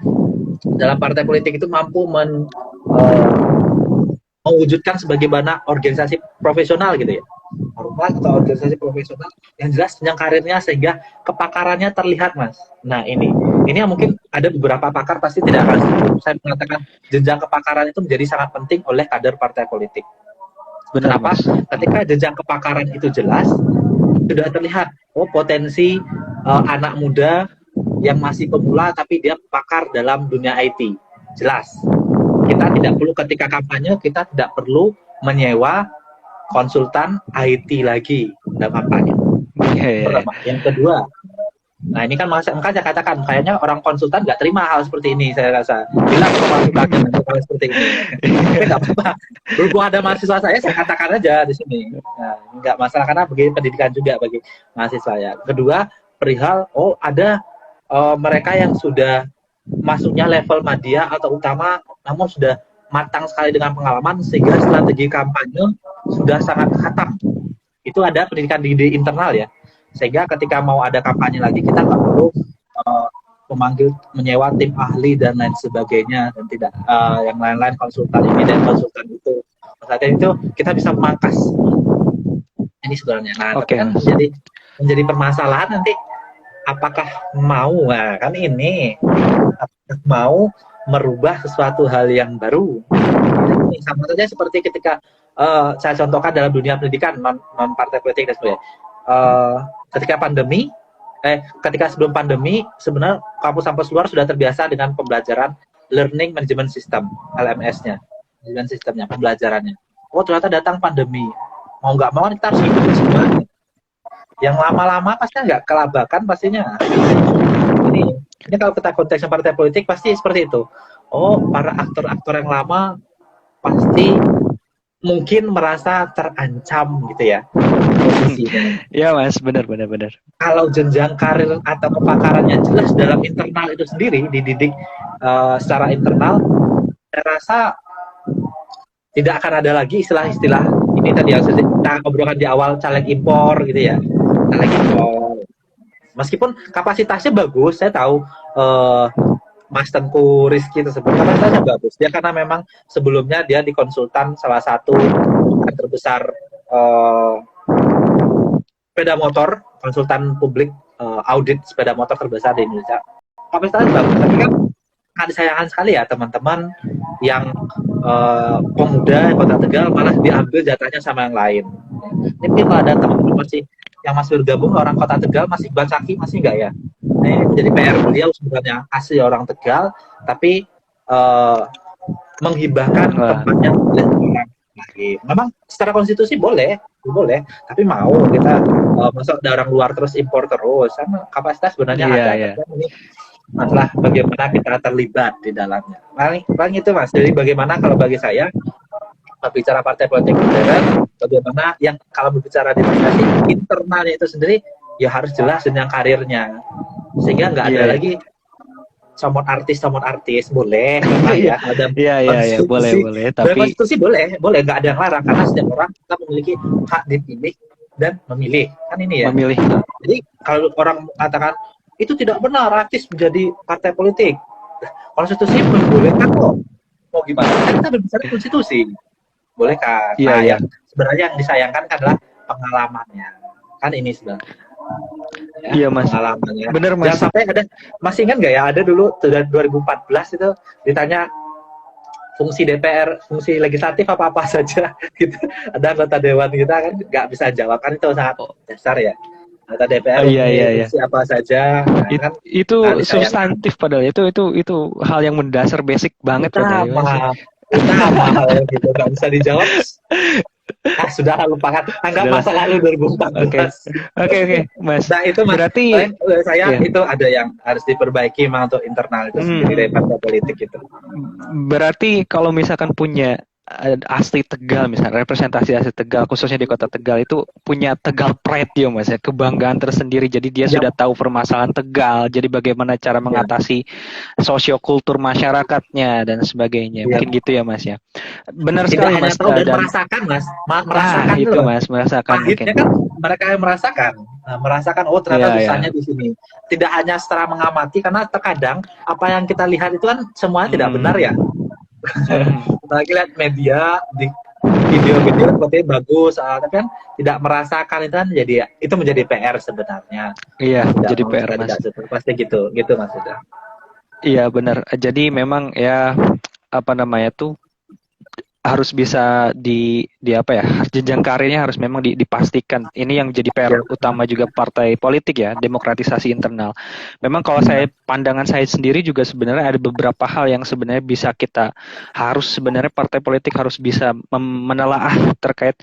dalam partai politik itu mampu mewujudkan sebagaimana organisasi profesional gitu ya, atau organisasi profesional yang jelas jenjang karirnya sehingga kepakarannya terlihat Mas. Nah ini yang mungkin ada beberapa pakar pasti tidak akan setuju. Saya mengatakan jenjang kepakaran itu menjadi sangat penting oleh kader partai politik. Benar, kenapa? Mas. Ketika jenjang kepakaran itu jelas, sudah terlihat potensi anak muda yang masih pemula tapi dia pakar dalam dunia IT. Jelas. Kita tidak perlu ketika kampanye, kita tidak perlu menyewa konsultan IT lagi dalam kampanye. Pertama. Yang kedua, nah ini kan makanya saya katakan kayaknya orang konsultan nggak terima hal seperti ini, saya rasa bilang ke konsultannya hal seperti ini. Tapi nggak apa-apa, berhubung ada mahasiswa saya katakan aja di sini. Nah, nggak masalah karena bagi pendidikan juga bagi mahasiswa ya. Kedua, perihal ada mereka yang sudah masuknya level madya atau utama, namun sudah matang sekali dengan pengalaman sehingga strategi kampanye sudah sangat khatam. Itu ada pendidikan di internal ya. Sehingga ketika mau ada kampanye lagi kita nggak perlu menyewa tim ahli dan lain sebagainya dan tidak yang lain-lain konsultan ini dan konsultan itu. Saat itu kita bisa memangkas ini sebenarnya. Nah, tapi kan menjadi permasalahan nanti apakah mau kan ini apakah mau merubah sesuatu hal yang baru. Ini sama saja seperti ketika saya contohkan dalam dunia pendidikan non partai politik dan sebagainya. Ketika sebelum pandemi sebenarnya kampus-kampus luar sudah terbiasa dengan pembelajaran learning management system LMS-nya, management sistemnya, pembelajarannya. Ternyata datang pandemi, mau nggak mau kita harus ikutin semuanya. Yang lama-lama pasti nggak kelabakan pastinya. Ini kalau kita konteks partai politik pasti seperti itu. Para aktor-aktor yang lama pasti mungkin merasa terancam gitu ya. Iya Mas, benar. Kalau jenjang karir atau kepakarannya jelas dalam internal itu sendiri, dididik secara internal, saya rasa tidak akan ada lagi istilah-istilah ini tadi yang kita ngobrolkan di awal, caleg impor gitu ya. Caleg impor. Meskipun kapasitasnya bagus, saya tahu Mas Tengku Rizky tersebut kapasitasnya bagus. Dia karena memang sebelumnya dia di konsultan salah satu terbesar sepeda motor, konsultan publik audit sepeda motor terbesar di Indonesia. Kapasitasnya bagus, tapi kan sangat disayangkan sekali ya teman-teman yang pemuda Kota Tegal malah diambil jatahnya sama yang lain. Ini kalau ada teman-teman masih yang masih bergabung orang Kota Tegal masih Bansaki masih enggak ya? Nah, ini menjadi PR beliau sebenarnya asli orang Tegal tapi menghibahkan tempatnya oleh orang lain. Memang secara konstitusi boleh, tapi mau kita masuk dari orang luar terus impor terus, sama kapasitas sebenarnya ada. Ini masalah bagaimana kita terlibat di dalamnya. Paling itu Mas. Jadi bagaimana kalau bagi saya berbicara partai politik modern, bagaimana yang kalau berbicara demokrasi internalnya itu sendiri ya harus jelas jenjang karirnya, sehingga nggak ada lagi somot artis boleh ya ada boleh tapi konstitusi boleh nggak ada yang larang karena setiap orang kita memiliki hak dipilih dan memilih kan ini ya memilih. Jadi kalau orang mengatakan itu tidak benar artis menjadi partai politik, konstitusi membolehkan kok, mau gimana kan kita berbicara konstitusi boleh kan. Yang sebenarnya yang disayangkan adalah pengalamannya kan ini sebenarnya. Iya Mas. Bener Mas. Jangan sampai ada, masih ingat nggak ya ada dulu 2014 itu ditanya fungsi DPR, fungsi legislatif apa saja gitu. Ada anggota dewan kita kan nggak bisa jawab kan itu sangat dasar ya. Anggota DPR fungsi apa saja. Nah, kan, itu substantif padahal itu hal yang mendasar basic banget padahal. Utama gitu nggak bisa dijawab. Sudah lupakan, anggap masa lalu 2014. Oke, Mas. Nah itu Mas, berarti saya itu ada yang harus diperbaiki memang untuk internal itu sendiri dari partai politik itu. Berarti kalau misalkan punya asli Tegal misalnya representasi asli Tegal khususnya di Kota Tegal itu punya Tegal Pride ya Mas ya, kebanggaan tersendiri, jadi dia sudah tahu permasalahan Tegal, jadi bagaimana cara mengatasi sosiokultur masyarakatnya dan sebagainya, mungkin gitu ya Mas ya. Benar sekali Mas. Tahu dan merasakan Mas, merasakan itu Mas, merasakan akhirnya kan mereka yang merasakan oh ternyata usahanya di sini, tidak hanya secara mengamati karena terkadang apa yang kita lihat itu kan semuanya tidak benar ya. Lagi lihat media di video-video seperti bagus, tapi kan tidak merasakan itu kan itu menjadi PR sebenarnya. Iya, jadi PR Mas. Pasti gitu Mas sudah. Iya benar. Jadi memang ya apa namanya tuh harus bisa di apa ya, jenjang karirnya harus memang dipastikan. Ini yang jadi PR utama juga partai politik ya, demokratisasi internal. Memang kalau pandangan saya sendiri juga sebenarnya ada beberapa hal yang sebenarnya bisa sebenarnya partai politik harus bisa menelaah terkait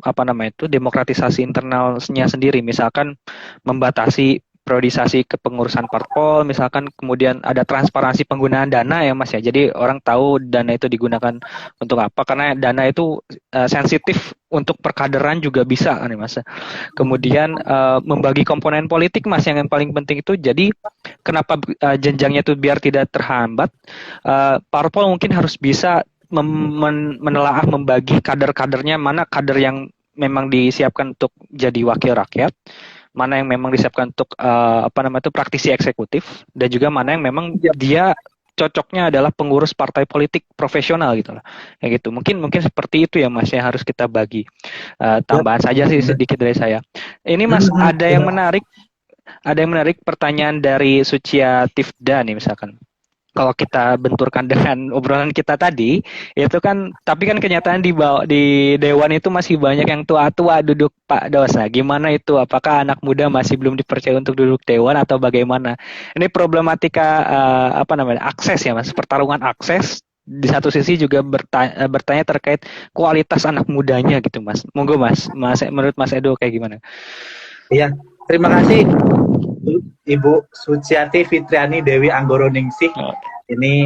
apa namanya itu demokratisasi internalnya sendiri. Misalkan membatasi priorisasi kepengurusan parpol, misalkan kemudian ada transparansi penggunaan dana ya Mas ya. Jadi orang tahu dana itu digunakan untuk apa, karena dana itu sensitif untuk perkaderan juga bisa kan ya Mas. Kemudian membagi komponen politik Mas yang paling penting itu, jadi kenapa jenjangnya itu biar tidak terhambat, parpol mungkin harus bisa menelaah membagi kader-kadernya, mana kader yang memang disiapkan untuk jadi wakil rakyat, mana yang memang disiapkan untuk praktisi eksekutif, dan juga mana yang memang dia cocoknya adalah pengurus partai politik profesional gitu lah. Kayak gitu. Mungkin seperti itu ya Mas yang harus kita bagi. Tambahan saja sih sedikit dari saya. Ini Mas ada yang menarik pertanyaan dari Sucia Tifda nih misalkan. Kalau kita benturkan dengan obrolan kita tadi, itu kan, tapi kan kenyataan di Dewan itu masih banyak yang tua-tua duduk Pak Dosa. Gimana itu? Apakah anak muda masih belum dipercaya untuk duduk Dewan atau bagaimana? Ini problematika akses ya Mas, pertarungan akses. Di satu sisi juga bertanya terkait kualitas anak mudanya gitu Mas. Monggo Mas, menurut Mas Edo kayak gimana? Iya, terima kasih Ibu Suciati Fitriani Dewi Anggoroningsih. Ini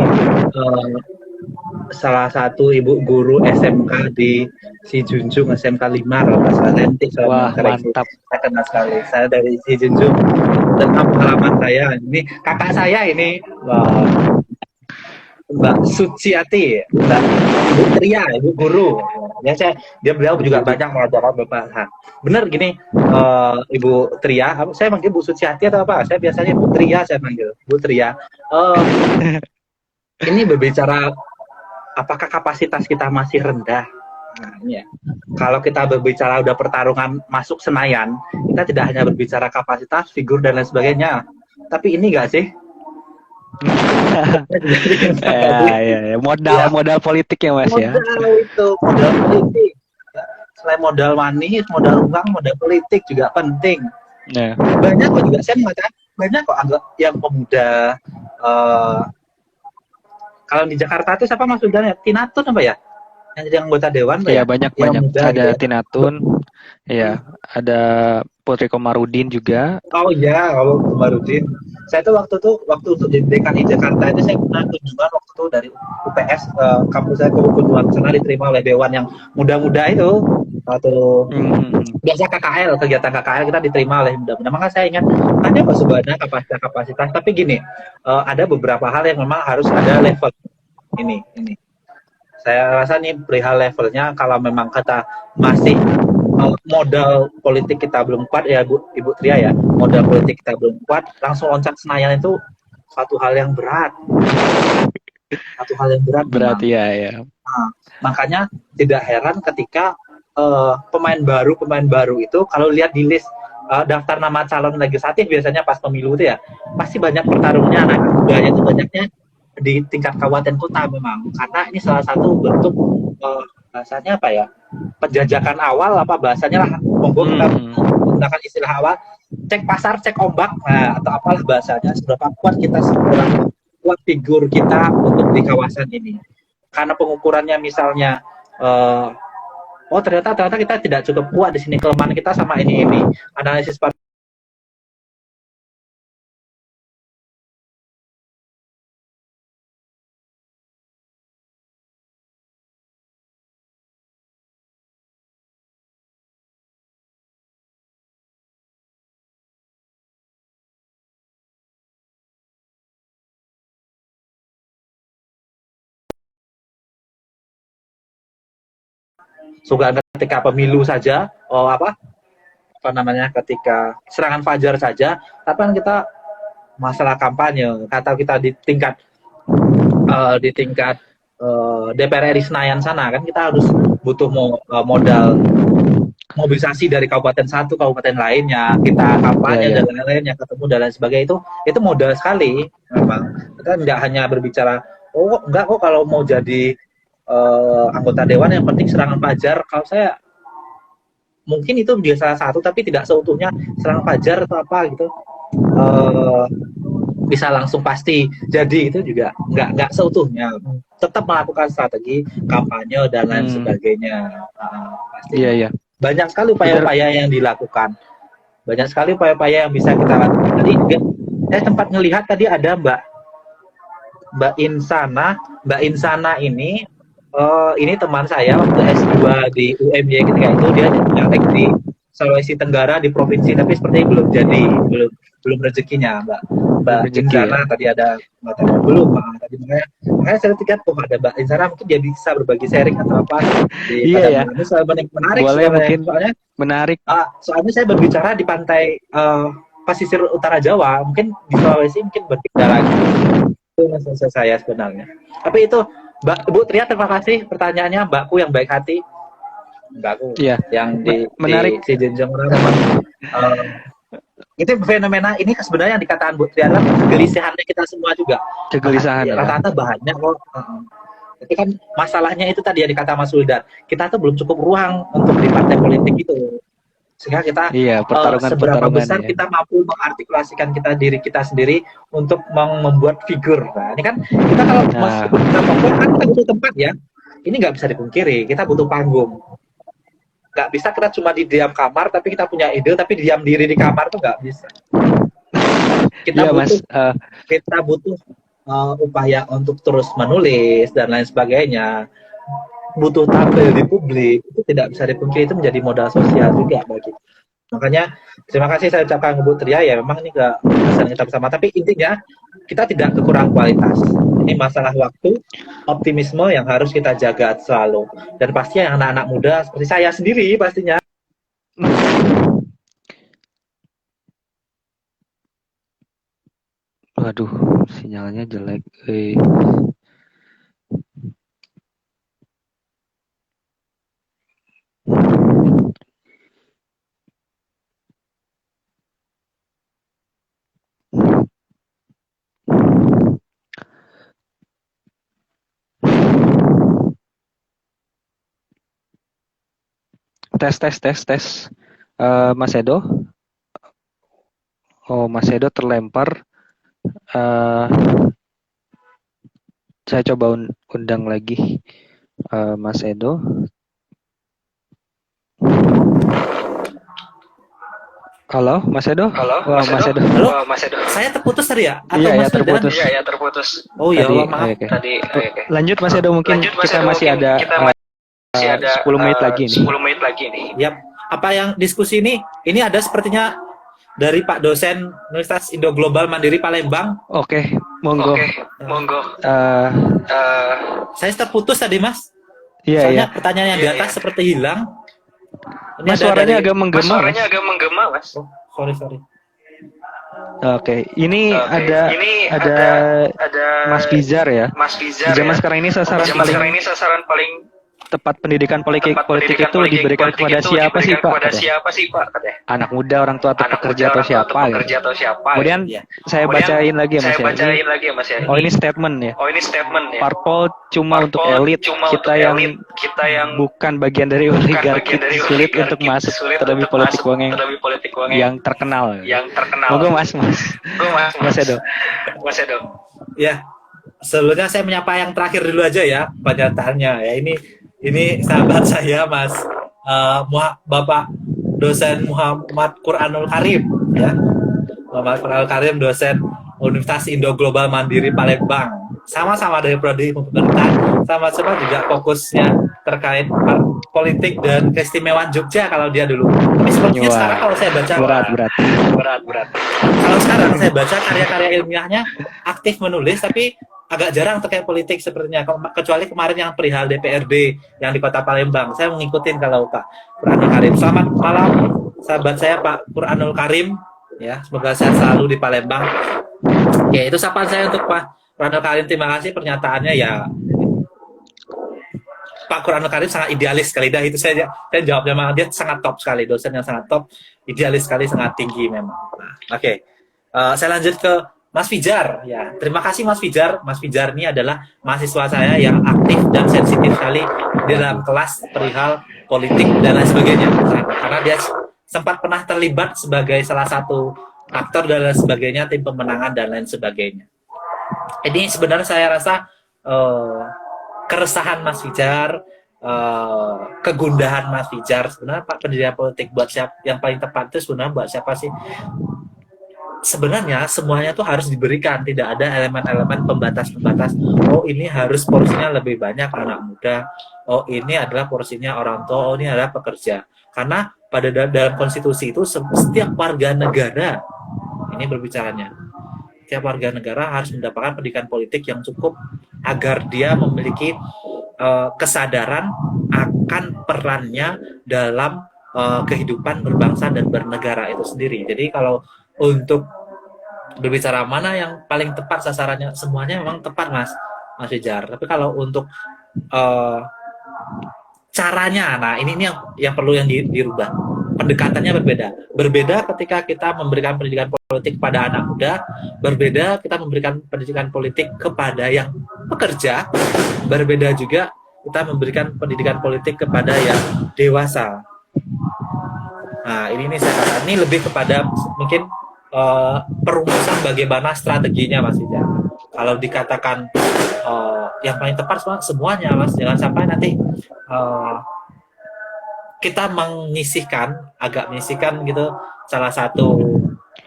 salah satu ibu guru SMK di Sijunjung, SMK 5 kalau nggak salah. Nanti wah, mantap. Saya kenal sekali. Saya dari Sijunjung. Tentang pengalaman saya, ini kakak saya ini Mbak Suciati, Ibu Tria, Ibu Guru. Ya beliau juga banyak mengajarkan beberapa hal. Benar gini, Ibu Tria, saya manggil Bu Suciati atau apa? Saya biasanya Bu Tria, saya manggil Bu Tria. Ini berbicara apakah kapasitas kita masih rendah? Nah, ini ya. Kalau kita berbicara udah pertarungan masuk Senayan, kita tidak hanya berbicara kapasitas, figur dan lain sebagainya. Tapi ini enggak sih? Ya, ya, ya. Modal Ya, modal politik ya Mas ya. modal itu, modal politik. Selain modal manis, modal uang, modal politik juga penting. Nah, Banyak kok juga saya mengatakan banyak kok anggap yang pemuda eh, kalau di Jakarta itu siapa Mas Sultan ya? Tinatun apa ya? Yang jadi anggota dewan Pak ya ya? banyak Yang banyak. muda Ada gitu ya. Tinatun, ya, ada Putri Komarudin juga. Oh iya, kalau Komarudin. Saya tuh waktu untuk di DKI Jakarta itu saya pernah kunjungan waktu itu dari UPS kampus saya ke kunjungan sana diterima oleh dewan yang muda-muda itu. Waktu Hmm. biasa KKL, kegiatan KKL kita diterima oleh muda-muda. Maka saya ingat ada Pak Subhana kapasitas-kapasitas, tapi gini, ada beberapa hal yang memang harus ada level ini. Saya rasa nih perihal levelnya kalau memang kata masih modal politik kita belum kuat ya Ibu Tria ya, modal politik kita belum kuat langsung loncat Senayan itu satu hal yang berat, satu hal yang berat memang. Berarti ya, ya. Nah, makanya tidak heran ketika pemain baru itu kalau lihat di list daftar nama calon legislatif biasanya pas pemilu itu ya pasti banyak pertarungnya anak mudanya itu banyaknya di tingkat kabupaten kota memang karena ini salah satu bentuk uh, bahasanya apa ya penjajakan awal apa bahasanya lah monggo kita Hmm. menggunakan istilah awal cek pasar cek ombak nah, atau apalah bahasanya seberapa kuat kita seberapa kuat figur kita untuk di kawasan ini karena pengukurannya misalnya oh ternyata kita tidak cukup kuat di sini kelemahan kita sama ini analisis juga ketika pemilu saja apa namanya ketika serangan fajar saja tapi kan kita masalah kampanye kata kita di tingkat DPR RI Senayan sana kan kita harus butuh modal mobilisasi dari kabupaten satu kabupaten lainnya kita Ya, kampanye ya. dan lain-lainnya ketemu dan lain sebagainya itu modal sekali memang kita tidak hanya berbicara oh enggak kok kalau mau jadi anggota dewan yang penting serangan fajar kalau saya mungkin itu dia salah satu tapi tidak seutuhnya serangan fajar atau apa gitu uh, bisa langsung pasti jadi itu juga nggak seutuhnya tetap melakukan strategi kampanye dan lain Hmm. sebagainya Iya, pastinya iya. banyak sekali Bener. upaya-upaya yang dilakukan banyak sekali upaya-upaya yang bisa kita lakukan tadi saya sempat melihat tadi ada Mbak Insana ini teman saya waktu S2 di UMY ketika itu dia nyalek di Sulawesi Tenggara di provinsi tapi sepertinya belum jadi belum rezekinya Belum Mbak rezeki ya. Insana tadi ada belum tadi makanya saya lihat kok ada Mbak Insana mungkin dia bisa berbagi sharing atau apa di Iya pada ya. ini soalnya menarik Boleh sebenarnya mungkin soalnya menarik. soalnya saya berbicara di pantai pesisir utara Jawa mungkin di Sulawesi mungkin berbeda lagi itu maksud saya sebenarnya tapi itu Mbak Bu Tria terima kasih pertanyaannya Mbakku yang baik hati Mbakku Iya. yang di Menarik. si Jenjong memang uh, itu fenomena ini sebenarnya yang dikatakan Bu Tria adalah kegelisahannya kita semua juga Kegelisahan ya. rata-rata bahannya kok tapi kan masalahnya itu tadi yang dikata Mas Wildan kita tuh belum cukup ruang untuk di partai politik itu sehingga kita Iya, seberapa pertarungan-pertarungan besar ya. kita mampu mengartikulasikan kita diri kita sendiri untuk membuat figur. Nah, ini kan kita kalau Nah, meskipun kita tokoh kan kita butuh tempat ya. Ini nggak bisa dipungkiri, kita butuh panggung. Nggak bisa kita cuma di diam kamar, tapi kita punya ide, tapi diam diri di kamar tuh nggak bisa. Kita iya Mas. butuh kita butuh upaya untuk terus menulis dan lain sebagainya. Butuh tampil di publik itu tidak bisa dipungkiri itu menjadi modal sosial juga bagi makanya terima kasih saya ucapkan ke Bu Tria ya memang ini kesan kita bersama tapi intinya kita tidak kekurangan kualitas ini masalah waktu optimisme yang harus kita jaga selalu dan pasti yang anak-anak muda seperti saya sendiri pastinya Waduh, sinyalnya jelek. Tes. Mas Edo. Oh, Mas Edo terlempar. Eh, saya coba undang lagi Mas Edo. Halo, Mas Edo. Halo, Wah, Mas Edo. Halo, Mas Edo. saya terputus tadi ya? Atau Iya, ya Mas Wildan? terputus. Iya, terputus. Oh ya Tadi, Allah, maaf. oke. Tadi, oke. Lanjut Mas Edo, mungkin Lanjut, Mas kita Edo, masih mungkin ada kita masih ada 10 menit lagi nih. 10 menit lagi nih. Yap. Apa yang diskusi ini ada sepertinya dari Pak dosen Universitas Indo Global Mandiri Palembang. Oke, monggo. Monggo. Saya terputus tadi, Mas. Iya, Soalnya iya. pertanyaan yang di atas seperti hilang. Ini Mas, ada suaranya dari- agak menggema. Suaranya agak menggema, Mas. Oh, sorry. Oke, ini Ini ada Mas Bizar ya. Mas Bizar. Di zaman ya. sekarang ini sasaran Zaman paling sekarang ini sasaran paling tepat pendidikan politik pendidikan itu diberikan politik kepada itu siapa sih, diberikan Pak? kepada Katanya. siapa sih, Pak? Katanya. Anak muda, orang tua atau Anak pekerja muda, atau orang tua siapa? pekerja Gitu. atau siapa? Kemudian Iya. saya bacain lagi ya, Mas Saya ya. bacain lagi ya, Mas ya. Oh, ini statement ya. Oh, ini statement ya. Parpol cuma Parpol untuk elit, cuma kita untuk yang elit, kita yang bukan bagian dari oligarki, bagian dari sulit oligarki, untuk masuk sulit terlebih untuk politik masuk uang terlebih politik uang yang terkenal. yang terkenal. Monggo Mas. Gue Mas Edo. Mas Edo. Ya. Sebelumnya saya menyapa yang terakhir dulu aja ya pernyataannya ya. Ini sahabat saya Mas Bapak dosen Muhammad Quranul Karim ya. Muhammad Quranul Karim dosen Universitas Indo Global Mandiri Palembang. Sama-sama dari prodi pemerintahan, sama-sama juga fokusnya terkait politik dan keistimewaan Jogja kalau dia dulu. Tapi sepertinya Wah. sekarang kalau saya baca Berat. kalau sekarang saya baca karya-karya ilmiahnya aktif menulis tapi agak jarang terkait politik sepertinya, kecuali kemarin yang perihal DPRD yang di Kota Palembang. Saya mengikutin kalau Pak Quranul Karim. Selamat malam sahabat saya Pak Quranul Karim ya, semoga sehat selalu di Palembang. Oke, itu sapaan saya untuk Pak Quranul Karim. Terima kasih pernyataannya ya. Pak Quranul Karim sangat idealis sekali. Dah itu saya jawabnya memang dia sangat top sekali, dosen yang sangat top, idealis sekali, sangat tinggi memang. Nah, oke. Saya lanjut ke Mas Fijar ya. Terima kasih Mas Fijar. Mas Fijar ini adalah mahasiswa saya yang aktif dan sensitif sekali di dalam kelas perihal politik dan lain sebagainya. Karena dia sempat pernah terlibat sebagai salah satu aktor dan lain sebagainya, tim pemenangan dan lain sebagainya. Ini sebenarnya saya rasa keresahan Mas Fijar, kegundahan Mas Fijar, sebenarnya Pak pendidikan politik buat siapa yang paling tepat itu sebenarnya buat siapa sih? Sebenarnya semuanya tuh harus diberikan, tidak ada elemen-elemen pembatas-pembatas. Oh ini harus porsinya lebih banyak anak muda, oh ini adalah porsinya orang tua, oh ini adalah pekerja. Karena pada dalam konstitusi itu setiap warga negara, ini berbicaranya, setiap warga negara harus mendapatkan pendidikan politik yang cukup agar dia memiliki kesadaran akan perannya dalam kehidupan berbangsa dan bernegara itu sendiri. Jadi kalau untuk berbicara mana yang paling tepat sasarannya, semuanya memang tepat Mas Fijar. Tapi kalau untuk caranya, nah ini yang perlu yang dirubah. Pendekatannya berbeda ketika kita memberikan pendidikan politik kepada anak muda, berbeda kita memberikan pendidikan politik kepada yang pekerja, berbeda juga kita memberikan pendidikan politik kepada yang dewasa. Nah ini saya katakan ini lebih kepada mungkin perumusan bagaimana strateginya Mas Fijar. Kalau dikatakan yang paling tepat semuanya Mas, jangan sampai nanti kita agak menyisihkan gitu salah satu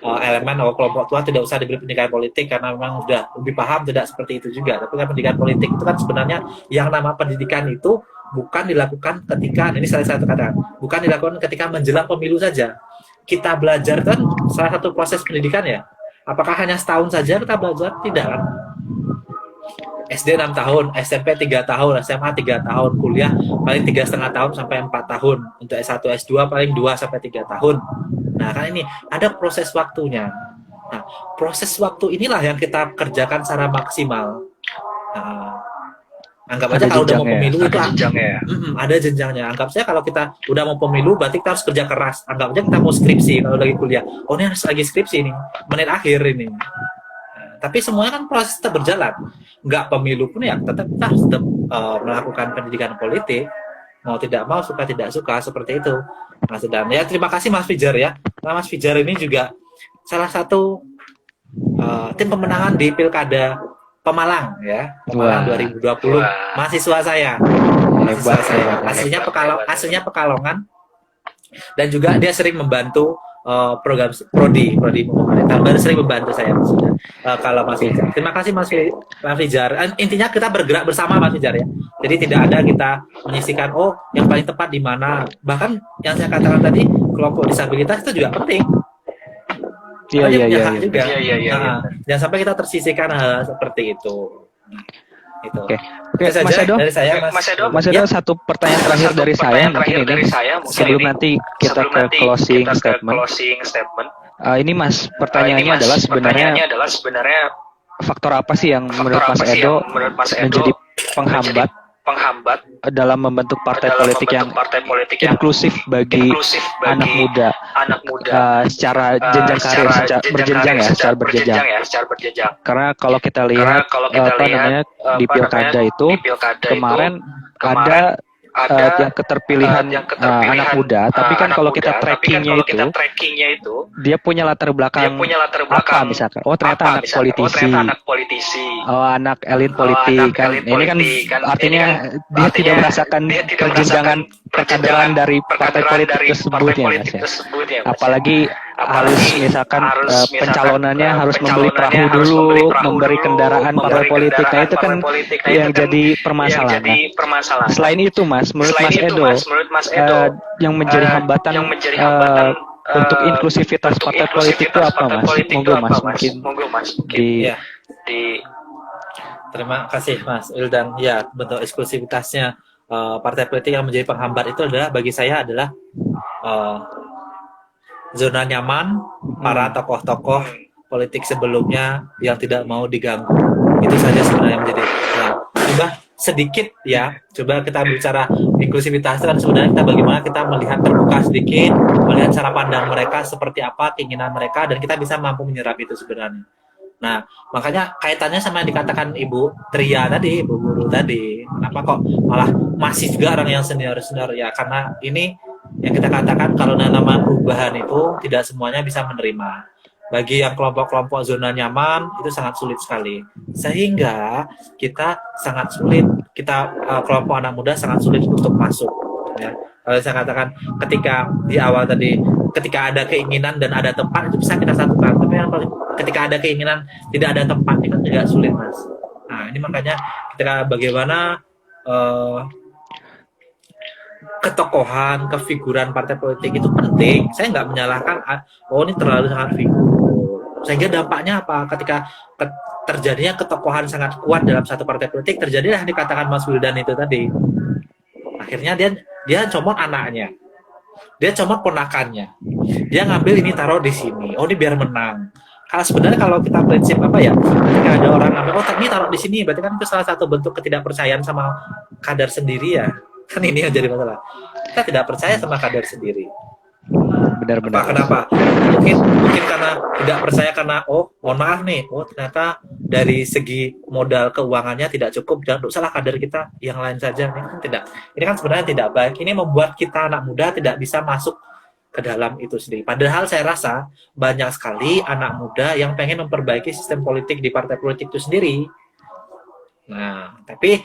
elemen atau kelompok tua tidak usah diberi pendidikan politik karena memang sudah lebih paham, tidak seperti itu juga. Tapi kan pendidikan politik itu kan sebenarnya yang nama pendidikan itu bukan dilakukan ketika, ini salah satu kata, bukan dilakukan ketika menjelang pemilu saja. Kita belajar kan salah satu proses pendidikan ya. Apakah hanya setahun saja kita belajar? Tidak kan? SD 6 tahun, SMP 3 tahun, SMA 3 tahun, kuliah paling 3,5 tahun sampai 4 tahun. Untuk S1, S2 paling 2 sampai 3 tahun. Nah, kan ini ada proses waktunya. Nah, proses waktu inilah yang kita kerjakan secara maksimal. Nah, anggap aja kalau udah mau pemilu itu ada jenjangnya. Anggap saja kalau kita udah mau pemilu berarti kita harus kerja keras. Anggap aja kita mau skripsi kalau lagi kuliah. Oh, ini harus lagi skripsi nih, menit akhir ini. Tapi semuanya kan proses tetap berjalan. Nggak pemilu pun ya tetap kita harus tetap melakukan pendidikan politik, mau tidak mau, suka tidak suka, seperti itu Mas Wildan. Ya terima kasih Mas Fijar ya. Nah, Mas Fijar ini juga salah satu tim pemenangan di Pilkada Pemalang ya, Pemalang 2020. Mahasiswa saya. Aslinya Pekalongan, dan juga dia sering membantu program prodi pemerintahan, baru sering membantu saya maksudnya. Kalau Mas Fijar, terima kasih Mas Fijar. Intinya kita bergerak bersama Mas Fijar ya. Jadi tidak ada kita menyisikan yang paling tepat di mana. Bahkan yang saya katakan tadi, kelompok disabilitas itu juga penting. Iya. Jangan sampai kita tersisihkan hal seperti itu. Itu. Oke, saja Mas Edo. Dari saya, Mas Edo, satu pertanyaan terakhir dari saya mungkin ini sebelum nanti kita ke closing statement. Ini Mas, pertanyaannya adalah sebenarnya faktor apa sih yang menurut Mas Edo menjadi penghambat dalam membentuk partai politik yang inklusif bagi anak muda secara jenjang karir, secara berjenjang. Karena kalau kita lihat di pilkada itu kemarin ada yang keterpilihan anak muda, tapi kan kalau kita trackingnya itu dia punya latar belakang apa misalkan, ternyata anak politisi, anak elit politik kan, ini kan artinya dia tidak merasakan perjenjangan perkaderan dari partai politik tersebut ya Mas ya. Apalagi harus misalkan pencalonannya harus membeli perahu dulu, memberi kendaraan partai politik, nah itu kan yang jadi permasalahan. Selain itu Mas, menurut Mas Edo, yang menjadi hambatan untuk inklusivitas partai politik itu apa Mas? Monggo Mas, mungkin Terima kasih Mas Wildan. Ya, bentuk eksklusivitasnya partai politik yang menjadi penghambat itu adalah, bagi saya adalah zona nyaman para tokoh-tokoh politik sebelumnya yang tidak mau diganggu. Itu saja sebenarnya menjadi. Coba sedikit ya, coba kita bicara inklusivitas dan sebenarnya kita bagaimana kita melihat terbuka sedikit, melihat cara pandang mereka seperti apa, keinginan mereka, dan kita bisa mampu menyerap itu sebenarnya. Nah, makanya kaitannya sama yang dikatakan Ibu Tria tadi, Ibu Guru tadi. Kenapa kok malah masih juga orang yang senior-senior ya? Karena ini yang kita katakan, kalau nama perubahan itu tidak semuanya bisa menerima. Bagi yang kelompok-kelompok zona nyaman itu sangat sulit sekali. Sehingga kita sangat sulit, kelompok anak muda sangat sulit untuk masuk. Ya. Kalau saya katakan ketika di awal tadi, ketika ada keinginan dan ada tempat itu bisa kita satukan. Tapi yang paling ketika ada keinginan tidak ada tempat itu kan juga sulit Mas. Nah ini makanya ketika bagaimana ketokohan, kefiguran partai politik itu penting. Saya nggak menyalahkan, ini terlalu sangat figur. Sehingga dampaknya apa? Ketika terjadinya ketokohan sangat kuat dalam satu partai politik, terjadilah yang dikatakan Mas Wildan itu tadi. Akhirnya dia comot anaknya, dia comot ponakannya, dia ngambil ini taruh di sini. Ini biar menang. Kalau sebenarnya kalau kita prinsip ketika ada orang ngambil, ini taruh di sini, berarti kan itu salah satu bentuk ketidakpercayaan sama kader sendiri ya. Kan ini yang jadi masalah. Kita tidak percaya sama kader sendiri. Benar-benar. Kenapa? Mungkin karena tidak percaya karena mohon maaf nih, ternyata dari segi modal keuangannya tidak cukup, dan untuk salah kader kita yang lain saja. Ini kan tidak. Ini kan sebenarnya tidak baik. Ini membuat kita anak muda tidak bisa masuk ke dalam itu sendiri. Padahal saya rasa banyak sekali anak muda yang pengen memperbaiki sistem politik di partai politik itu sendiri. Nah, tapi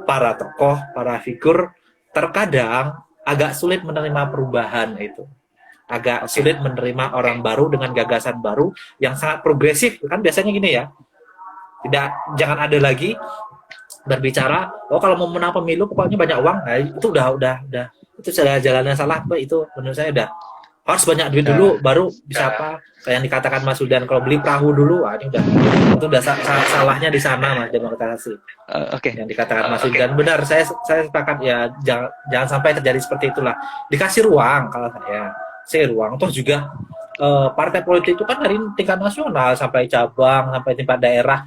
para tokoh, para figur terkadang agak sulit menerima perubahan itu. Agak sulit menerima orang baru dengan gagasan baru yang sangat progresif. Kan biasanya gini ya. Jangan ada lagi berbicara, kalau mau menang pemilu pokoknya banyak uang. Nah, itu udah itu jalannya salah, itu menurut saya udah harus banyak duit dulu baru bisa apa, kayak yang dikatakan Mas Wildan, kalau beli perahu dulu, ini udah salahnya di sana Mas demokrasi. Yang dikatakan Mas Wildan benar, saya sepakat ya, jangan sampai terjadi seperti itulah. Dikasih ruang, kalau saya ruang. Toh juga partai politik itu kan dari tingkat nasional sampai cabang, sampai tingkat daerah,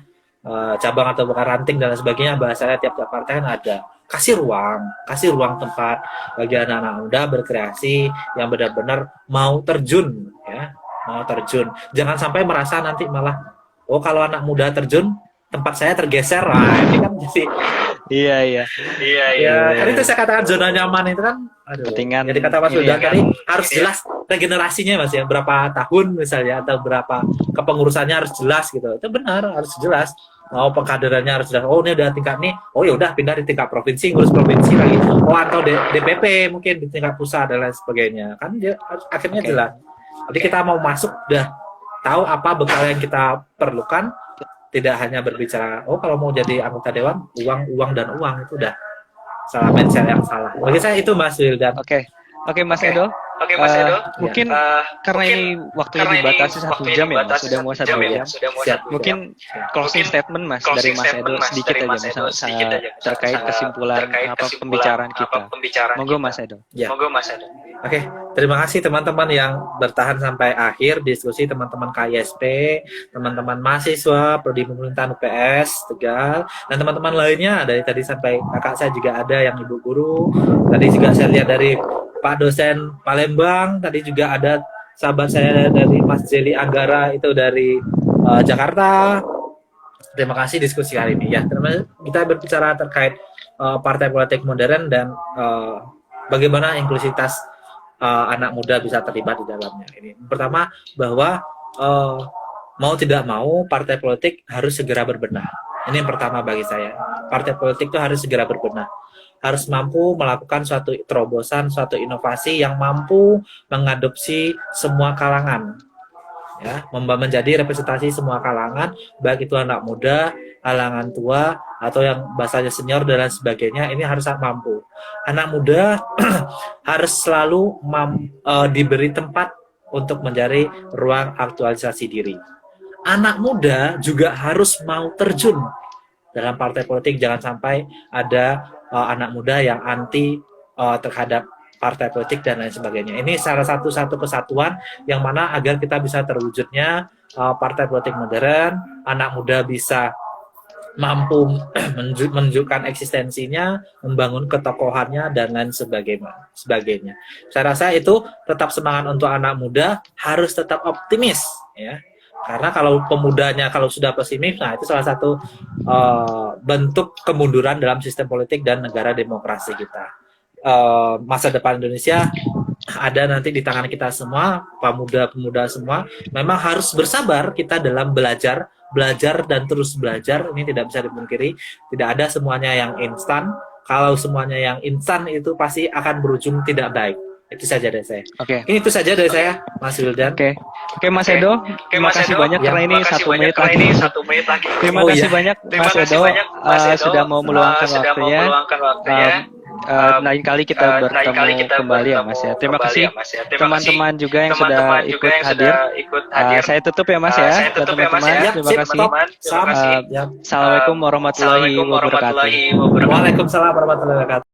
cabang atau bukan ranting dan sebagainya, bahasanya tiap-tiap partai kan ada. Kasih ruang tempat bagi anak-anak muda berkreasi yang benar-benar mau terjun ya, mau terjun. Jangan sampai merasa nanti malah kalau anak muda terjun tempat saya tergeser. Ini kan Iya, iya. Iya, Ya, kan itu saya katakan zona nyaman itu kan, aduh. Kepentingan Jadi kata Mas ini Wildan ya. tadi harus jelas regenerasinya Mas ya, berapa tahun misalnya atau berapa kepengurusannya harus jelas gitu. Itu benar, harus jelas. Oh, pengkaderannya harus jelas. Oh, ini udah tingkat nih. Oh, ya udah pindah di tingkat provinsi, ngurus provinsi lagi. Oh, atau DPP mungkin di tingkat pusat dan lain sebagainya. Kan dia akhirnya Oke. jelas. Jadi kita mau masuk udah tahu apa bekal yang kita perlukan. Tidak hanya berbicara, oh kalau mau jadi anggota dewan, uang dan uang, itu udah salah mindset yang salah. Bagi saya itu Mas Wildan. Oke. Oke, Mas Edo. Oke, Mas Edo. Mungkin karena ini waktunya dibatasi 1 jam ya, Mas. Sudah mau 1 jam. Siap. Mungkin closing statement Mas dari Mas Edo sedikit aja misalnya terkait kesimpulan apa pembicaraan kita. Monggo Mas Edo. Ya. Monggo, Mas Edo. Oke, terima kasih teman-teman yang bertahan sampai akhir diskusi, teman-teman KISP, teman-teman mahasiswa Prodi Pemerintahan UPS Tegal, dan teman-teman lainnya dari tadi sampai kakak saya juga ada yang ibu guru, tadi juga saya lihat dari Pak dosen Palembang, tadi juga ada sahabat saya dari Mas Jeli Anggara itu dari Jakarta. Terima kasih diskusi hari ini ya. Kita berbicara terkait partai politik modern dan bagaimana inklusivitas anak muda bisa terlibat di dalamnya. Ini pertama bahwa mau tidak mau partai politik harus segera berbenah. Ini yang pertama bagi saya. Partai politik itu harus segera berbenah. Harus mampu melakukan suatu terobosan, suatu inovasi yang mampu mengadopsi semua kalangan. Ya, menjadi representasi semua kalangan, baik itu anak muda, kalangan tua, atau yang bahasanya senior dan lain sebagainya, ini harus mampu. Anak muda harus selalu diberi tempat untuk mencari ruang aktualisasi diri. Anak muda juga harus mau terjun dalam partai politik, jangan sampai ada anak muda yang anti terhadap partai politik dan lain sebagainya. Ini salah satu kesatuan yang mana agar kita bisa terwujudnya partai politik modern, anak muda bisa mampu menunjukkan eksistensinya, membangun ketokohannya dan lain sebagainya. Saya rasa itu tetap semangat untuk anak muda, harus tetap optimis ya. Karena kalau pemudanya kalau sudah pesimis, nah itu salah satu bentuk kemunduran dalam sistem politik dan negara demokrasi kita. Masa depan Indonesia ada nanti di tangan kita semua, pemuda-pemuda semua. Memang harus bersabar kita dalam belajar dan terus belajar. Ini tidak bisa dipungkiri, tidak ada semuanya yang instan. Kalau semuanya yang instan itu pasti akan berujung tidak baik. Itu saja dari saya. Oke. Ini itu saja dari saya, Mas Wildan. Oke, Mas Edo. Terima kasih banyak karena ini 1 menit lagi. Terima kasih banyak Mas Edo sudah mau meluangkan waktunya. Lain kali kita bertemu kembali ya Mas ya. Terima kasih teman-teman juga yang sudah ikut hadir. Saya tutup ya Mas ya. Teman-teman, terima kasih. Assalamualaikum warahmatullahi wabarakatuh. Waalaikumsalam warahmatullahi wabarakatuh.